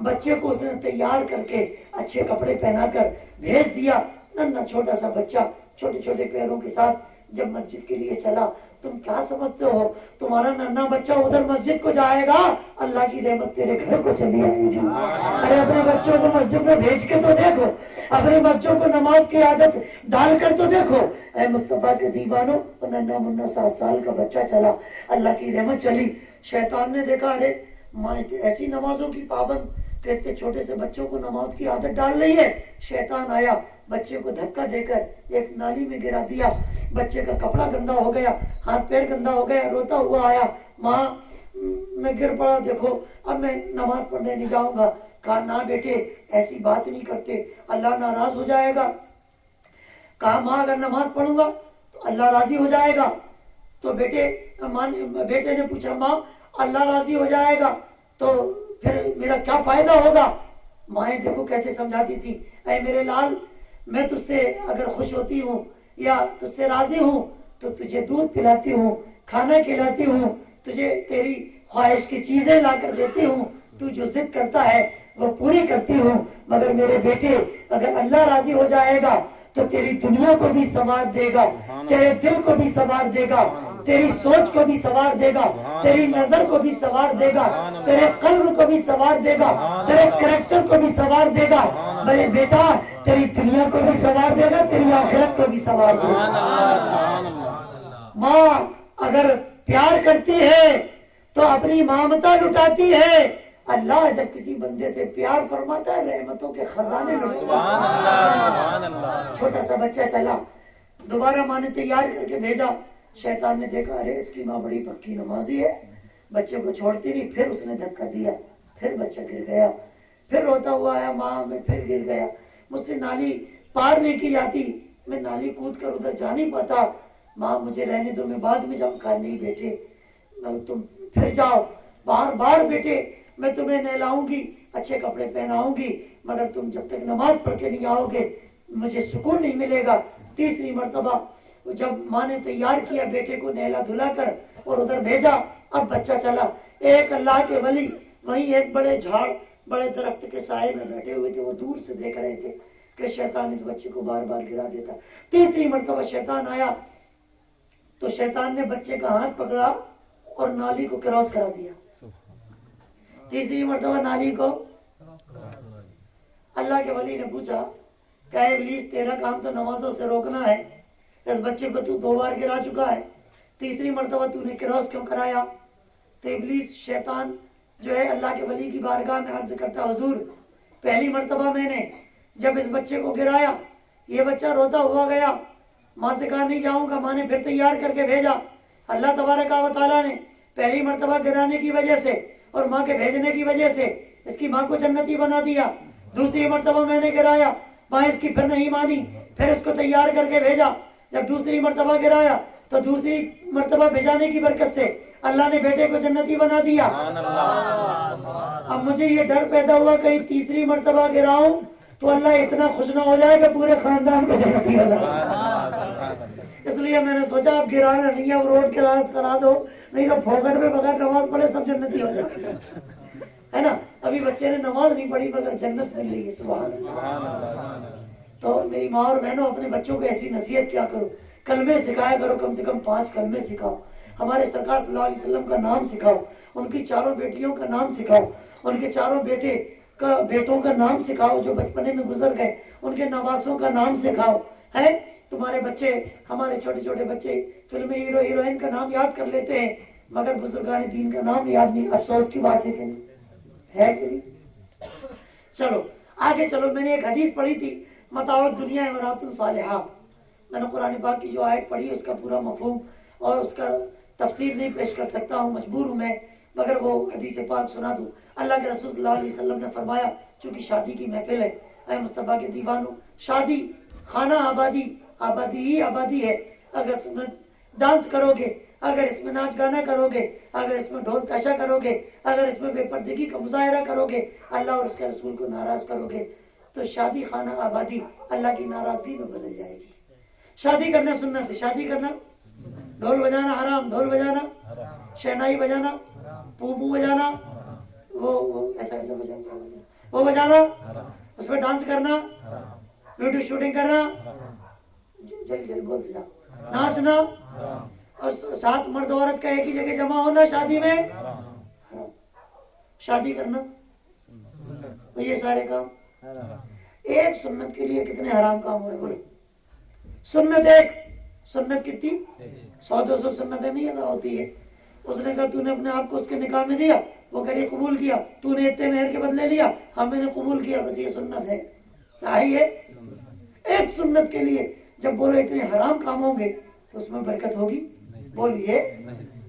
بچے کو اس نے تیار کر کے اچھے کپڑے پہنا کر بھیج دیا. ننھا چھوٹا سا بچہ چھوٹے چھوٹے پیروں کے ساتھ جب مسجد کے لیے چلا, تم کیا سمجھتے ہو تمہارا ننھا بچہ ادھر مسجد کو جائے گا, اللہ کی رحمت تیرے گھر کو چلی آئے گی. ارے اپنے بچوں کو مسجد میں بھیج کے تو دیکھو, اپنے بچوں کو نماز کی عادت ڈال کر تو دیکھو. اے مصطفیٰ کے دیوانوں, ننھا منھا 7 سال کا بچہ چلا, اللہ کی رحمت چلی. شیطان نے دیکھا ارے ماں ایسی نمازوں کی پابند کہ اتنے چھوٹے سے بچوں کو نماز کی عادت ڈال رہی ہے. شیطان آیا, بچے کو دھکا دے کر ایک نالی میں گرا دیا. بچے کا کپڑا گندا ہو گیا, ہاتھ پیر گندا ہو گیا, روتا ہوا آیا, ماں میں گر پڑا, دیکھو اب میں نماز پڑھنے نہیں جاؤں گا. کہا نہ بیٹے ایسی بات نہیں کرتے, اللہ ناراض ہو جائے گا. کہا ماں اگر نماز پڑھوں گا تو اللہ راضی ہو جائے گا. تو بیٹے نے پوچھا ماں اللہ راضی ہو جائے گا تو پھر میرا کیا فائدہ ہوگا. مائیں دیکھو کیسے سمجھاتی تھی, اے میرے لال میں تجھ سے اگر خوش ہوتی ہوں یا تجھ سے راضی ہوں تو تجھے دودھ پلاتی ہوں, کھانا کھلاتی ہوں, تجھے تیری خواہش کی چیزیں لا کر دیتی ہوں, تو جو ضد کرتا ہے وہ پوری کرتی ہوں. مگر میرے بیٹے اگر اللہ راضی ہو جائے گا تو تیری دنیا کو بھی سنوار دے گا, تیرے دل کو بھی سنوار دے گا, تیری سوچ کو بھی سنوار دے گا, تیری نظر کو بھی سنوار دے گا, تیرے قلب کو بھی سنوار دے گا, تیرے کریکٹر کو بھی سنوار دے گا. بھائی بیٹا تیری دنیا کو بھی سنوار دے گا, تیری آخرت کو بھی سنوار دے گا. ماں اگر پیار کرتی ہے تو اپنی مامتا لٹاتی ہے. اللہ جب کسی بندے سے پیار فرماتا ہے رحمتوں کے خزانے لٹاتا ہے. چھوٹا سا بچہ چلا, دوبارہ ماں نے تیار کر کے بھیجا. شیطان نے دیکھا ارے اس کی ماں بڑی پکی نمازی ہے, بچے کو چھوڑتی نہیں. پھر اس نے دھکا دیا, پھر بچہ گر گیا, پھر روتا ہوا آیا ماں میں پھر گر گیا. مجھ سے نالی پار نہیں کی جاتی, میں نالی کود کر ادھر جا نہیں پاتا. ماں مجھے رہنے دو میں بعد میں جاؤں. کہا نہیں بیٹے تم پھر جاؤ, بار بار بیٹے میں تمہیں نہلاؤں گی, اچھے کپڑے پہناؤں گی, مگر تم جب تک نماز پڑھ کے نہیں آؤ گے مجھے سکون نہیں ملے گا. تیسری مرتبہ جب ماں نے تیار کیا بیٹے کو نہلا دھلا کر اور ادھر بھیجا, اب بچہ چلا. ایک اللہ کے ولی وہیں ایک بڑے جھاڑ بڑے درخت کے سائے میں بیٹھے ہوئے تھے, وہ دور سے دیکھ رہے تھے کہ شیطان اس بچے کو بار بار گرا دیتا. تیسری مرتبہ شیطان آیا تو شیطان نے بچے کا ہاتھ پکڑا اور نالی کو کراس کرا دیا. تیسری مرتبہ نالی کو. اللہ کے ولی نے پوچھا کہ ابلیس تیرا کام تو نمازوں سے روکنا ہے, اس بچے کو تو 2 بار گرا چکا ہے, تیسری مرتبہ تو نے کراس کیوں کرایا. تو ابلیس شیطان جو ہے اللہ کے ولی کی بارگاہ میں عرض کرتا حضور پہلی مرتبہ میں نے جب اس بچے کو گرایا یہ بچہ روتا ہوا گیا, ماں سے کہا نہیں جاؤں گا, ماں نے پھر تیار کر کے بھیجا. اللہ تبارک و تعالیٰ نے پہلی مرتبہ گرانے کی وجہ سے اور ماں کے بھیجنے کی وجہ سے اس کی ماں کو جنتی بنا دیا. دوسری مرتبہ میں نے گرایا, ماں اس کی پھر نہیں مانی, پھر اس کو تیار کر کے بھیجا. جب دوسری مرتبہ گرایا تو دوسری مرتبہ بھیجانے کی برکت سے اللہ نے بیٹے کو جنتی بنا دیا. اب مجھے یہ ڈر پیدا ہوا کہیں تیسری مرتبہ گراؤں تو اللہ اتنا خوش نہ ہو جائے کہ پورے خاندان کو جنتی بنا. اس لیے میں نے سوچا اب گرانا نہیں ہے, اب روڈ کراس کرا دو, نہیں تو پھوکٹ میں بغیر نماز پڑھے سب جنتی ہو جائے ہے نا. ابھی بچے نے نماز نہیں پڑھی مگر جنت مل رہی ہے. سبحان اللہ. تو میری ماں اور بہنوں اپنے بچوں کو ایسی نصیحت کیا کرو, کلمے سکھایا کرو, کم سے کم 5 کلمے سکھاؤ, ہمارے سرکار صلی اللہ علیہ وسلم کا نام سکھاؤ, ان کی 4 بیٹیوں کا نام سکھاؤ, ان کے 4 بیٹوں کا نام سکھاؤ جو بچپنے میں گزر گئے, ان کے نواسوں کا نام سکھاؤ. ہے تمہارے بچے, ہمارے چھوٹے چھوٹے بچے فلم ہیرو ہیروئن کا نام یاد کر لیتے ہیں مگر بزرگان دین کا نام یاد نہیں. افسوس کی بات ہے کہ نہیں ہے کہ نہیں. چلو آگے چلو. میں نے ایک حدیث پڑھی تھی متاع الدنیا امرأۃ صالحہ, میں نے قرآن پاک کی جو آیت پڑھی اس کا پورا مفہوم اور اس کا تفسیر نہیں پیش کر سکتا ہوں، مجبور ہوں میں، مگر وہ حدیث پاک سنا دوں۔ اللہ کے رسول صلی اللہ علیہ وسلم نے فرمایا، چونکہ شادی کی محفل ہے، اے مصطفیٰ کے دیوانوں، شادی خانہ آبادی، آبادی ہی آبادی ہے۔ اگر اس میں ڈانس کرو گے، اگر اس میں ناچ گانا کرو گے، اگر اس میں ڈھول تاشا کرو گے، اگر اس میں بے پردگی کا مظاہرہ کرو گے، اللہ اور اس کے رسول کو ناراض کرو گے، تو شادی خانہ آبادی اللہ کی ناراضگی میں بدل جائے گی۔ شادی کرنا سنت ہے، شادی کرنا، ڈھول بجانا حرام، ڈھول بجانا، شہنائی بجانا، پوپو بجانا، وہ ایسا ایسا بجانا، وہ بجانا، اس میں ڈانس کرنا، ویڈیو شوٹنگ کرنا، جلدی جلدی بولتے جاؤ، ناچنا، اور سات مرد عورت کا ایک ہی جگہ جمع ہونا شادی میں حرام۔ شادی کرنا تو یہ سارے کام ایک سنت کے لیے کتنے حرام کام ہو رہے بولے؟ سنت ایک، سنت کتنی؟ 100-200 سنتیں نہیں ادا ہوتی ہے۔ اس نے کہا تو نے اپنے آپ کو اس کے نکاح میں دیا، وہ کہے قبول کیا، تو نے اتنے مہر کے بدلے لیا، ہم نے قبول کیا، بس یہ سنت ہے۔ کیا ہے یہ؟ ایک سنت کے لیے جب بولو اتنے حرام کام ہوں گے تو اس میں برکت ہوگی؟ بولیے،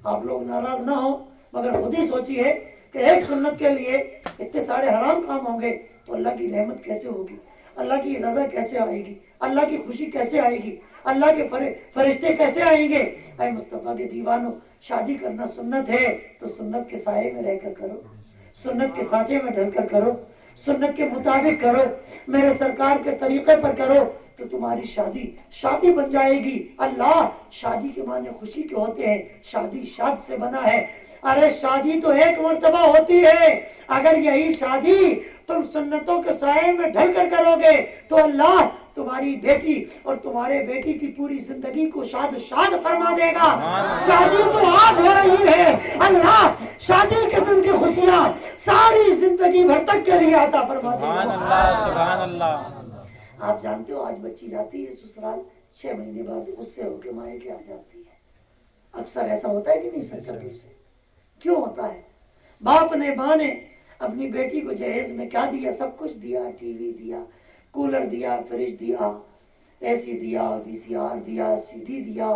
آپ لوگ ناراض نہ ہو، مگر خود ہی سوچیے کہ ایک سنت کے لیے اتنے سارے حرام کام ہوں گے تو اللہ کی رحمت کیسے ہوگی، اللہ کی رضا کیسے آئے گی، اللہ کی خوشی کیسے آئے گی، اللہ کے فرشتے کیسے آئیں گے؟ اے مصطفیٰ کے دیوانوں، شادی کرنا سنت ہے تو سنت کے سائے میں رہ کر کرو، سنت کے سانچے میں ڈھل کر کرو، سنت کے مطابق کرو، میرے سرکار کے طریقے پر کرو، تو تمہاری شادی شادی بن جائے گی۔ اللہ، شادی کے معنی خوشی کے ہوتے ہیں، شادی شاد سے بنا ہے۔ ارے شادی تو ایک مرتبہ ہوتی ہے، اگر یہی شادی تم سنتوں کے سائے میں ڈھل کر کرو گے تو اللہ تمہاری بیٹی اور تمہارے بیٹی کی پوری زندگی کو شاد شاد فرما دے گا۔ شادی تو آج ہو رہی ہے، اللہ شادی کے دن کی خوشیاں ساری زندگی بھر تک کے لیے عطا فرما دے گا۔ سبحان اللہ۔ آپ جانتے ہو آج بچی جاتی ہے سسرال، 6 مہینے بعد اس سے ہو کے مائیں کے آ جاتی ہے۔ اکثر ایسا ہوتا ہے کہ نہیں سرکردوں سے؟ کیوں ہوتا ہے؟ باپ نے ماں نے اپنی بیٹی کو جہیز میں کیا دیا؟ سب کچھ دیا، ٹی وی دیا، کولر دیا، فریج دیا، اے سی دیا، وی سی آر دیا، سی ڈی دیا،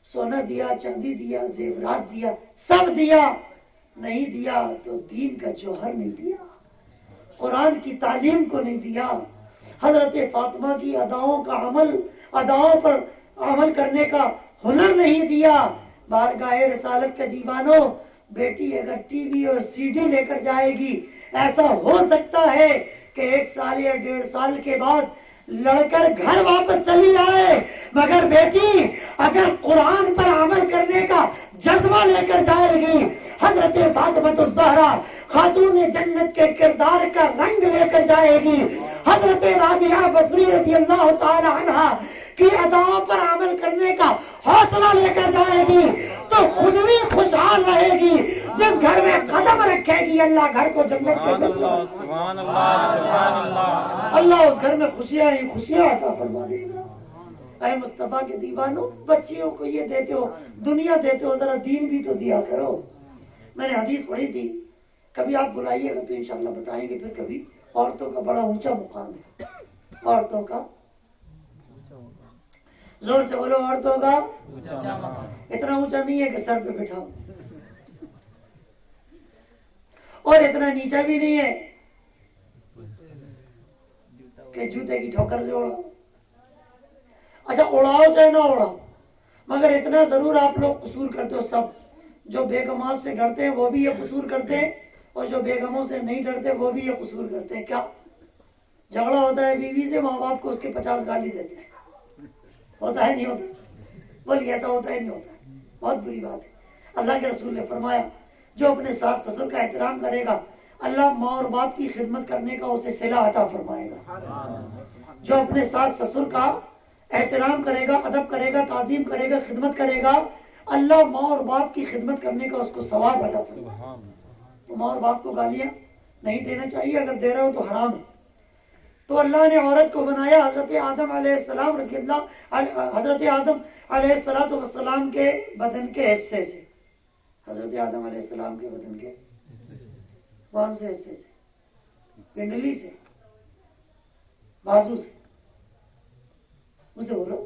سونا دیا، چاندی دیا، زیورات دیا، سب دیا۔ نہیں دیا تو دین کا جوہر نہیں دیا، قرآن کی تعلیم کو نہیں دیا، حضرت فاطمہ کی اداؤں پر عمل کرنے کا ہنر نہیں دیا۔ بارگاہ رسالت کے دیوانوں، بیٹی اگر ٹی وی اور سی ڈی لے کر جائے گی، ایسا ہو سکتا ہے کہ 1 سال یا 1.5 سال کے بعد لڑ کر گھر واپس چلی آئے، مگر بیٹی اگر قرآن پر عمل کرنے کا جذبہ لے کر جائے گی، حضرت فاطمہ الزہرا خاتون جنت کے کردار کا رنگ لے کر جائے گی، حضرت رابعہ بصری رضی اللہ تعالی عنہا کی اداؤں پر عمل کرنے کا حوصلہ لے کر جائے گی، تو خود بھی خوشحال رہے گی۔ جس گھر میں قدم رکھے گی اللہ گھر کو جنت کے سبحان اللہ، سبحان اللہ۔ اللہ اس گھر میں خوشیاں ہی خوشیاں عطا فرما دے گا۔ اے مصطفیٰ کے دیوانوں، بچیوں کو یہ دیتے ہو، دنیا دیتے ہو، ذرا دین بھی تو دیا کرو۔ میں نے حدیث پڑھی تھی، کبھی آپ بلائیے گا تو انشاءاللہ بتائیں گے۔ پھر کبھی عورتوں کا بڑا اونچا مقام ہے، عورتوں کا، زور سے بولو، عورتوں کا اتنا اونچا نہیں ہے کہ سر پہ بٹھاؤ، اور اتنا نیچا بھی نہیں ہے کہ جوتے کی ٹھوکر سے اڑاؤ۔ اچھا اڑاؤ چاہے نہ اڑاؤ، مگر اتنا ضرور آپ لوگ قصور کرتے ہو۔ سب جو بیگمات سے ڈرتے ہیں وہ بھی یہ قصور کرتے ہیں، اور جو بیگموں سے نہیں ڈرتے وہ بھی یہ قصور کرتے ہیں۔ کیا جھگڑا ہوتا ہے بیوی سے، ماں باپ کو اس کے 50 گالی دیتے ہیں، ہوتا ہے نہیں ہوتا؟ بولیے ایسا ہوتا ہے نہیں ہوتا؟ بہت بری بات ہے۔ اللہ کے رسول نے فرمایا جو اپنے ساس سسر کا احترام کرے گا، اللہ ماں اور باپ کی خدمت کرنے کا اسے صلہ عطا فرمائے گا۔ جو اپنے ساس سسر کا احترام کرے گا، ادب کرے گا، تعظیم کرے گا، خدمت کرے گا، اللہ ماں اور باپ کی خدمت کرنے کا اس کو ثواب عطا فرمائے گا۔ تو ماں اور باپ کو گالیاں نہیں دینا چاہیے، اگر دے رہے ہو تو حرام ہے۔ تو اللہ نے عورت کو بنایا حضرت آدم علیہ السلام حضرت آدم علیہ السلام کے بدن کے حصے سے، حضرت آدم علیہ السلام کے بدن کے کون سے حصے سے؟ پنڈلی سے، بازو سے، اسے بولو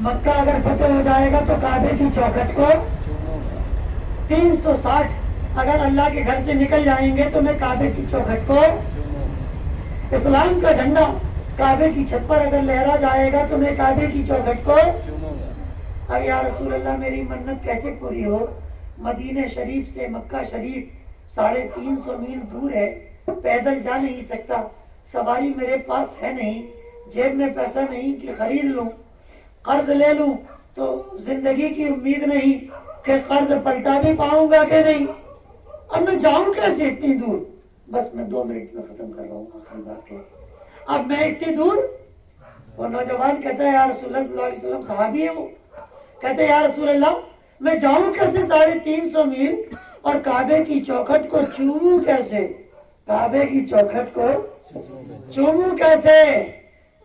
مکہ اگر فتح ہو جائے گا تو کعبے کی چوکھٹ کو 360 اگر اللہ کے گھر سے نکل جائیں گے تو میں کعبے کی چوکھٹ کو اسلام کا جھنڈا کعبے کی چھت پر اگر لہرا جائے گا تو میں کعبے کی چوکھٹ کو اب یا رسول اللہ میری منت کیسے پوری ہو؟ مدینہ شریف سے مکہ شریف 350 میل دور ہے، پیدل جا نہیں سکتا، سواری میرے پاس ہے نہیں، جیب میں پیسہ نہیں کہ خرید لوں، قرض لے لوں تو زندگی کی امید نہیں کہ قرض پلٹا بھی پاؤں گا کہ نہیں، اب میں جاؤں کیسے اتنی دور؟ بس میں 2 منٹ میں ختم کر رہا ہوں آخری بات کے، اب میں اتنی دور؟ وہ نوجوان کہتا ہے یا رسول اللہ صلی اللہ علیہ وسلم، صحابی ہے وہ، کہتے ہیں یا رسول اللہ میں جاؤں کیسے 350 میل اور کعبے کی چوکھٹ کو چوموں کیسے؟ کعبے کی چوکھٹ کو چوموں کیسے؟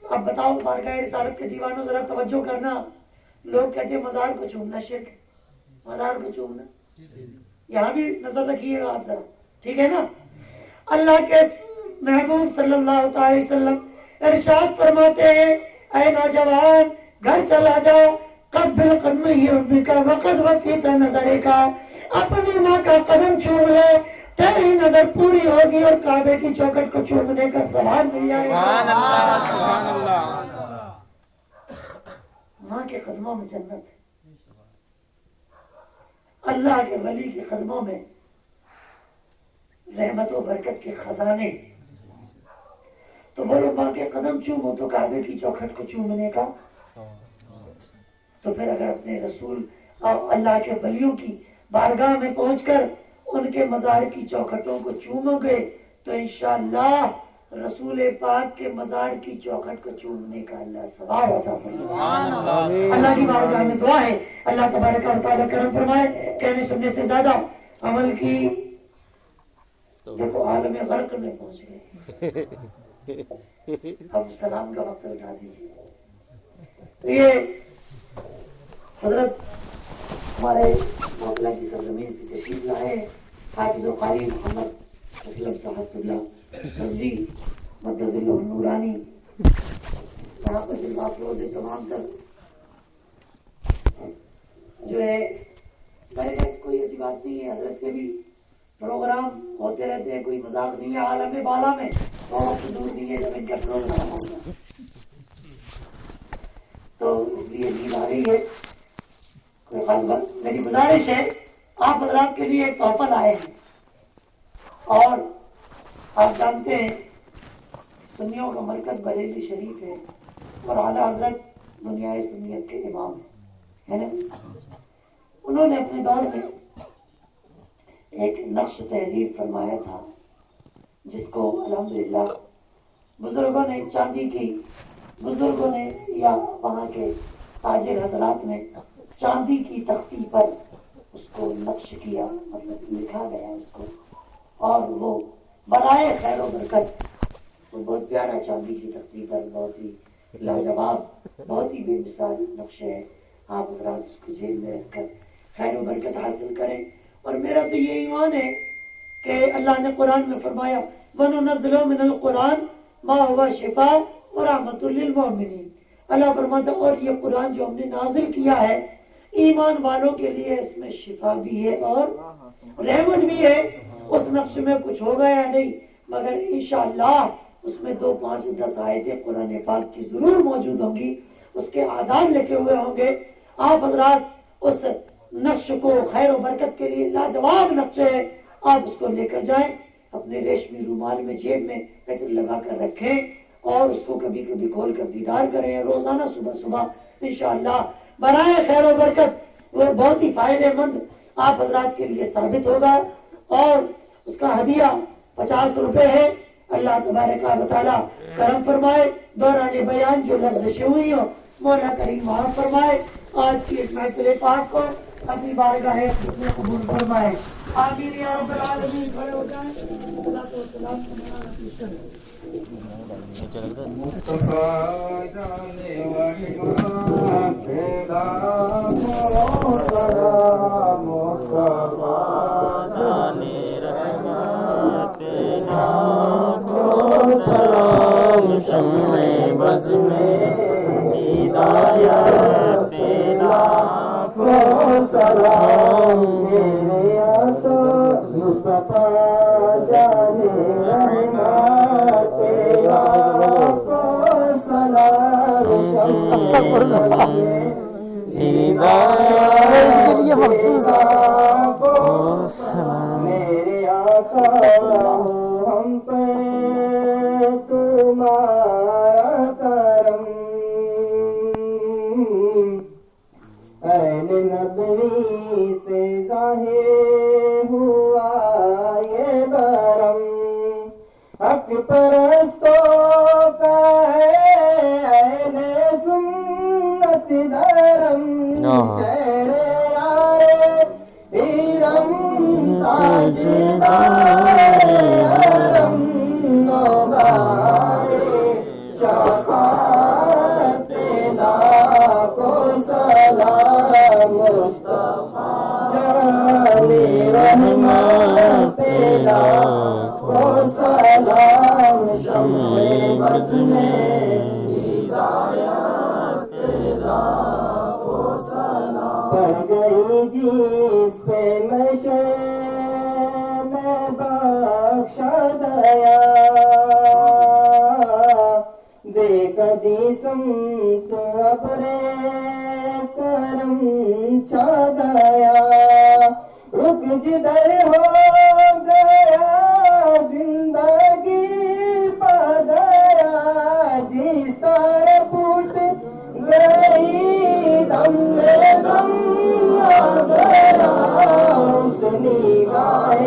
اب بتاؤ بارگاہ رسالت کے دیوانوں ذرا توجہ کرنا، لوگ کہتے ہیں مزار کو چومنا شرک، مزار کو چومنا، یہاں بھی نظر رکھیے گا آپ ذرا، ٹھیک ہے نا؟ اللہ کے محبوب صلی اللہ تعالی وسلم ارشاد فرماتے ہیں اے نوجوان گھر چلا جا، قبل قدمہ امک وقد وفیت نظرک، اپنی ماں کا قدم چوم لے، تیری نظر پوری ہوگی اور کعبے کی چوکھٹ کو چومنے کا ثواب مل جائے گا۔ سبحان اللہ۔ ماں کے قدموں میں جنت ہے، اللہ کے ولی کے قدموں میں رحمت و برکت کے خزانے، تو بولو ماں کے قدم چومو تو کعبے کی چوکھٹ کو چومنے کا، تو پھر اگر اپنے رسول اور اللہ کے ولیوں کی بارگاہ میں پہنچ کر ان کے مزار کی چوکھٹوں کو چومو گے تو انشاءاللہ رسول پاک کے مزار کی چوکھٹ کو چومنے کا اللہ ثواب عطا فرمائے۔ اللہ کی بارگاہ میں دعا ہے اللہ تبارک و تعالیٰ کرم فرمائے، کہنے سننے سے زیادہ عمل کی۔ دیکھو عالم غرق میں پہنچ گئے، اب سلام کا وقت اٹھا دیجیے۔ تو یہ حضرت ہمارے موکلا کی سرزمین سے تشریف لائے حافظ و قاری محمد اسلم صاحب اللہ رضوی مدد اللہ نورانی، یہاں پر جلوہ افروز تمام تر جو ہے کوئی ایسی بات نہیں ہے، حضرت کے بھی پروگرام ہوتے رہتے ہیں، کوئی مذاق نہیں ہے، عالم بالا میں بہت دور نہیں ہے جب ان کا پروگرام ہوگا، تو اس لیے نیند آ رہی ہے۔ کوئی خاص بات، میری گزارش ہے آپ حضرات کے لیے ایک تحفہ لائے ہیں، اور آپ جانتے ہیں سنیوں کا مرکز بریلی شریف ہے اور اعلیٰ حضرت دنیا سنیت کے امام ہے نا، انہوں نے اپنے دور میں ایک نقش تحریر فرمایا تھا جس کو الحمدللہ بزرگوں نے چاندی کی، بزرگوں نے یا وہاں کے تاجر حضرات نے چاندی کی تختی پر اس کو نقش کیا، مطلب لکھا گیا اس کو، اور وہ برائے خیر و برکت، وہ بہت پیارا چاندی کی تختی پر بہت ہی لاجواب، بہت ہی بے مثال نقش ہے، آپ حضرات اس کو جیب میں رکھ کر خیر و برکت حاصل کریں۔ اور میرا تو یہ ایمان ہے کہ اللہ نے قرآن میں فرمایا وَنُنَزِّلُ مِنَ الْقُرْآنِ مَا هُوَ شِفَاءٌ وَرَحْمَةٌ لِّلْمُؤْمِنِينَ، اللہ فرماتا اور یہ قرآن جو ہم نے نازل کیا ہے ایمان والوں کے لیے اس میں شفا بھی ہے اور رحمت بھی ہے۔ اس نقش میں کچھ ہوگا یا نہیں، مگر انشاءاللہ اس میں 2 5 10 آیتیں قرآن پاک کی ضرور موجود ہوں گی، اس کے اعداد لکھے ہوئے ہوں گے۔ آپ حضرات اس نقش کو خیر و برکت کے لیے لاجواب نقش ہے، آپ اس کو لے کر جائیں، اپنے ریشمی رومال میں جیب میں عطر لگا کر رکھیں اور اس کو کبھی کبھی کھول کر دیدار کریں روزانہ صبح صبح، انشاءاللہ برائے خیر و برکت وہ بہت ہی فائدہ مند آپ حضرات کے لیے ثابت ہوگا۔ اور اس کا ہدیہ 50 روپے ہے۔ اللہ تبارک و تعالی کرم فرمائے، دوران بیان جو لفظ ہوئی ہو مولا کریم معاف فرمائے، آج کی اس محفل پاک کو اپنی بارگاہ میں قبول فرمائے، آمین یا رب العالمین۔ کھڑے ہو جائیں، صلاۃ و سلام مصطفیٰ جانے والی سلام شمع بز میں ہدایت استغفر اللہ ہدایت یہ مخصوص ہے میرے آقا ہم پر تمہارا کرم عین نبوی سے ظاہر ہوا یہ برم حق پرستوں کا ہے اہل سنت درم شہر یارے پیرم تاجدار حرم نوبارے شفاعت لاکھوں سلام مصطفیٰ جانی رحمت لاکھوں سلام شمع بز میں ہدایت لاکھوں سلام پڑ گئی جس پہ مشر میں بخشا دیا دیکھا جسم تو اپنے کرم چھا گیا رک جدھر ہو گیا زندگی پا گیا جس طرح پھوٹ گئی دم میں دم آ گیا اس نگاہ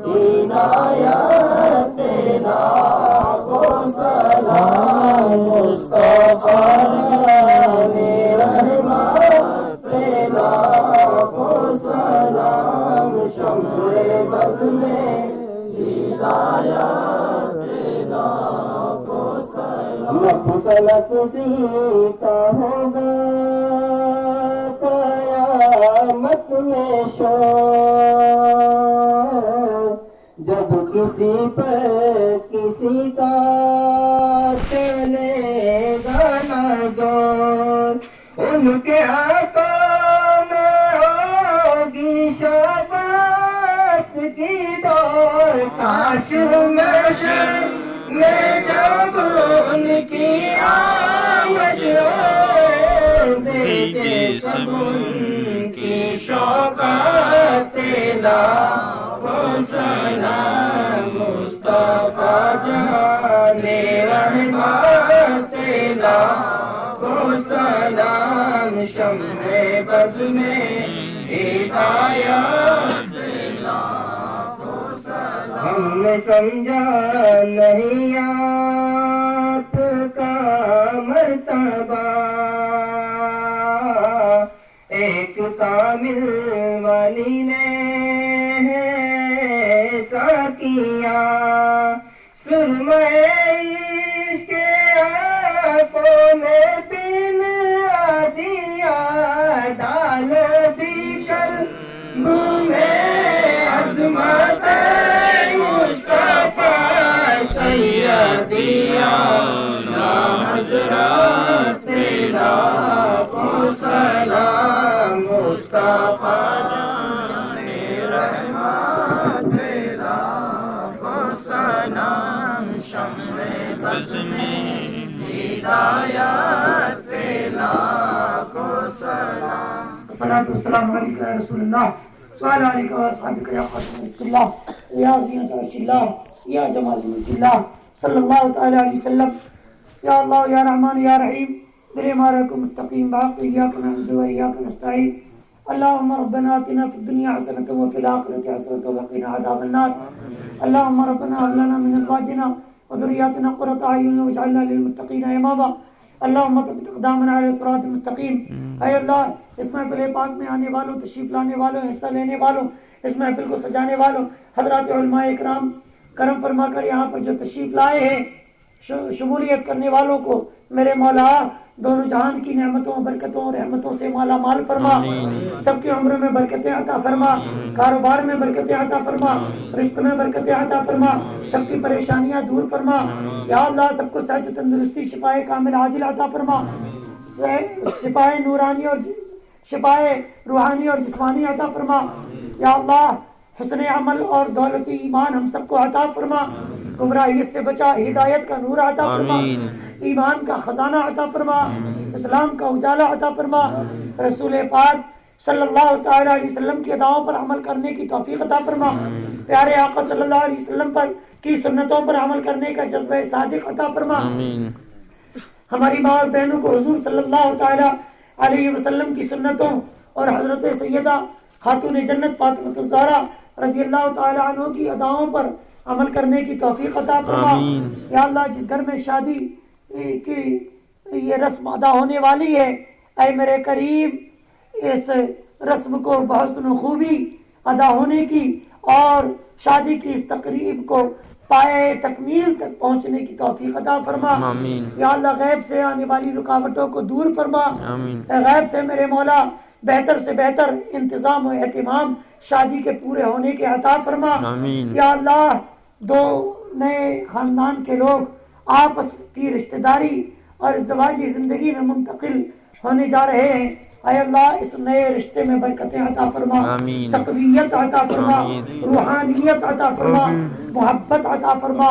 ہدایت پہ لاکھوں سلام مصطفیٰ جانے رحمت پہ لاکھوں سلام شمع بز میں ہدایت پہ لاکھوں سلام مسلک سیتا ہوگا قیامت میں شور جب کسی پر کسی کا چلے گا نہ زور ان کے ہاتھوں میں ہوگی شفاعت کی ڈور کاش محشر میں جب ان کی آمد ہو بیچے سب ان کی شوقات لاکھوں سلام مصطفیٰ جانے رحمت لاکھوں سلام شمع بز میں ہدایت لاکھوں سلام ہم نے سمجھا نہیں آپ کا مرتبہ ایک کامل والی نے ہے ساکیا سرمے عشق آنکھوں میں پن دیا ڈال دی قلب میں عظمت مصطفیٰ سیدیا حضرت پہ لاکھوں سلام مصطفیٰ جانے رحمت پہ لاکھوں سلام شمع بز میں ہدایت پہ لاکھوں سلام الصلاة والسلام علیکم یا رسول اللہ وعلی آلک و اصحابک یا خاتم رسول اللہ یا زینت عرش اللہ یا جمال ملک اللہ صلی اللہ تعالی علیہ وسلم یا اللہ یا رحمان یا رحیم دل ہمارا کو مستقیم بحق ایاک نعبد و ایاک نستعین اللهم ربنا آتنا في الدنيا حسنة وفي الآخرة حسنة وقنا عذاب النار اللهم ربنا هب لنا من أزواجنا وذرياتنا قرة أعين واجعلنا للمتقين إماما اللهم ثبت اقدامنا على الصراط المستقیم. اے اللہ اس محفل پاک میں آنے والوں، تشریف لانے والوں، حصہ لینے والوں، اس محفل کو سجانے والوں حضرات علماء اکرام کرم فرما کر یہاں پر جو تشریف لائے ہیں شمولیت کرنے والوں کو میرے مولا دونوں جہان کی نعمتوں برکتوں رحمتوں سے مالا مال فرما، سب کی عمر میں برکتیں عطا فرما، کاروبار میں برکتیں عطا فرما، رزق میں برکتیں عطا فرما، سب کی پریشانیاں دور فرما یا اللہ، سب کو صحت تندرستی شفائے کامل عاجل عطا فرما، شفائے نورانی اور شفائے روحانی اور جسمانی عطا فرما یا اللہ، حسن عمل اور دولت ایمان ہم سب کو عطا فرما، گمراہیت سے بچا، ہدایت کا نور عطا فرما ایمان کا خزانہ عطا فرما، اسلام کا اجالا عطا فرما، رسول پاک صلی اللہ تعالی علیہ وسلم کی اداؤں پر عمل کرنے کی توفیق عطا فرما، پیارے آقا صلی اللہ علیہ وسلم پر کی سنتوں پر عمل کرنے کا جذبہ صادق عطا فرما، ہماری ماں اور بہنوں کو حضور صلی اللہ تعالی علیہ وسلم کی سنتوں اور حضرت سیدہ خاتون جنت فاطمہ الزہرا رضی اللہ تعالی عنہ کی اداؤں پر عمل کرنے کی توفیق عطا فرما۔ یا اللہ، جس گھر میں شادی کی یہ رسم ادا ہونے والی ہے، اے میرے کریم اس رسم کو بحسن و خوبی ادا ہونے کی اور شادی کی اس تقریب کو پائے تکمیل تک پہنچنے کی توفیق عطا فرما۔ یا اللہ، غیب سے آنے والی رکاوٹوں کو دور فرما۔ اے غیب سے میرے مولا بہتر سے بہتر انتظام و اہتمام شادی کے پورے ہونے کے عطا فرما۔ یا اللہ، دو نئے خاندان کے لوگ آپس کی رشتہ داری اور ازدواجی زندگی میں منتقل ہونے جا رہے ہیں، اے اللہ اس نئے رشتے میں برکتیں عطا فرما، تقویت عطا فرما، روحانیت عطا فرما، محبت عطا فرما،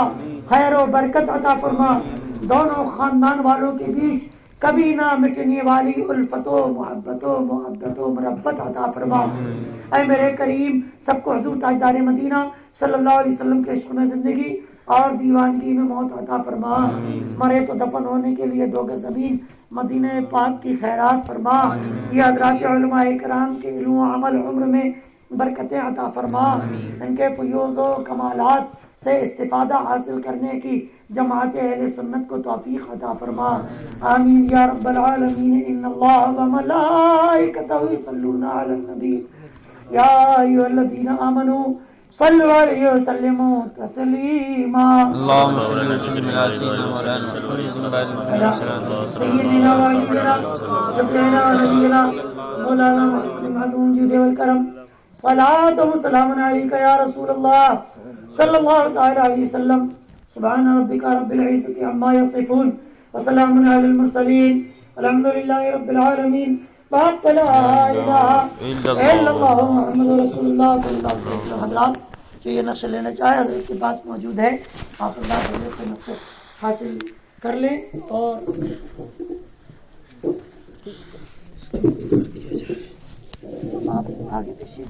خیر و برکت عطا فرما، دونوں خاندان والوں کے بیچ کبھی نہ مٹنے والی الفت و محبت و محبت و مربت عطا فرما۔ اے میرے کریم، سب کو حضور تاجدار مدینہ صلی اللہ علیہ وسلم کے عشق میں زندگی اور دیوانگی میں موت عطا فرما۔ مرے تو دفن ہونے کے لیے 2 گز زمین مدینہ پاک کی خیرات فرما۔ یہ حضرات علماء کرام کے علم و عمل عمر میں برکتیں عطا فرما، ان کے فیوز و کمالات سے استفادہ حاصل کرنے کی جماعت اہل سنت کو توفیق عطا فرما۔ آمین یا رب العالمین۔ ان اللہ و ملائکتہ یصلون علی النبی یا ایھا الذین آمنوا صلوا علیہ وسلموا تسلیما۔ اللهم صل وسلم على سيدنا مولانا سیدنا و حبیبنا شفیعنا و نبینا مولانا محمد معلوم جود والکرم، صلاۃ و سلام علیک یا رسول اللہ صلی اللہ تعالی علیہ وسلم۔ سبحان ربک رب العزۃ عما یصفون وسلام علی المرسلین الحمد للہ رب العالمین۔ بحق لا الہ الا اللہ محمد رسول اللہ صلی اللہ علیہ وسلم۔ حضرات جو یہ نقشہ لینا چاہے حضرت کے پاس موجود ہے، آپ اللہ سے نقشہ حاصل کر لیں اور آپ آگے تشریف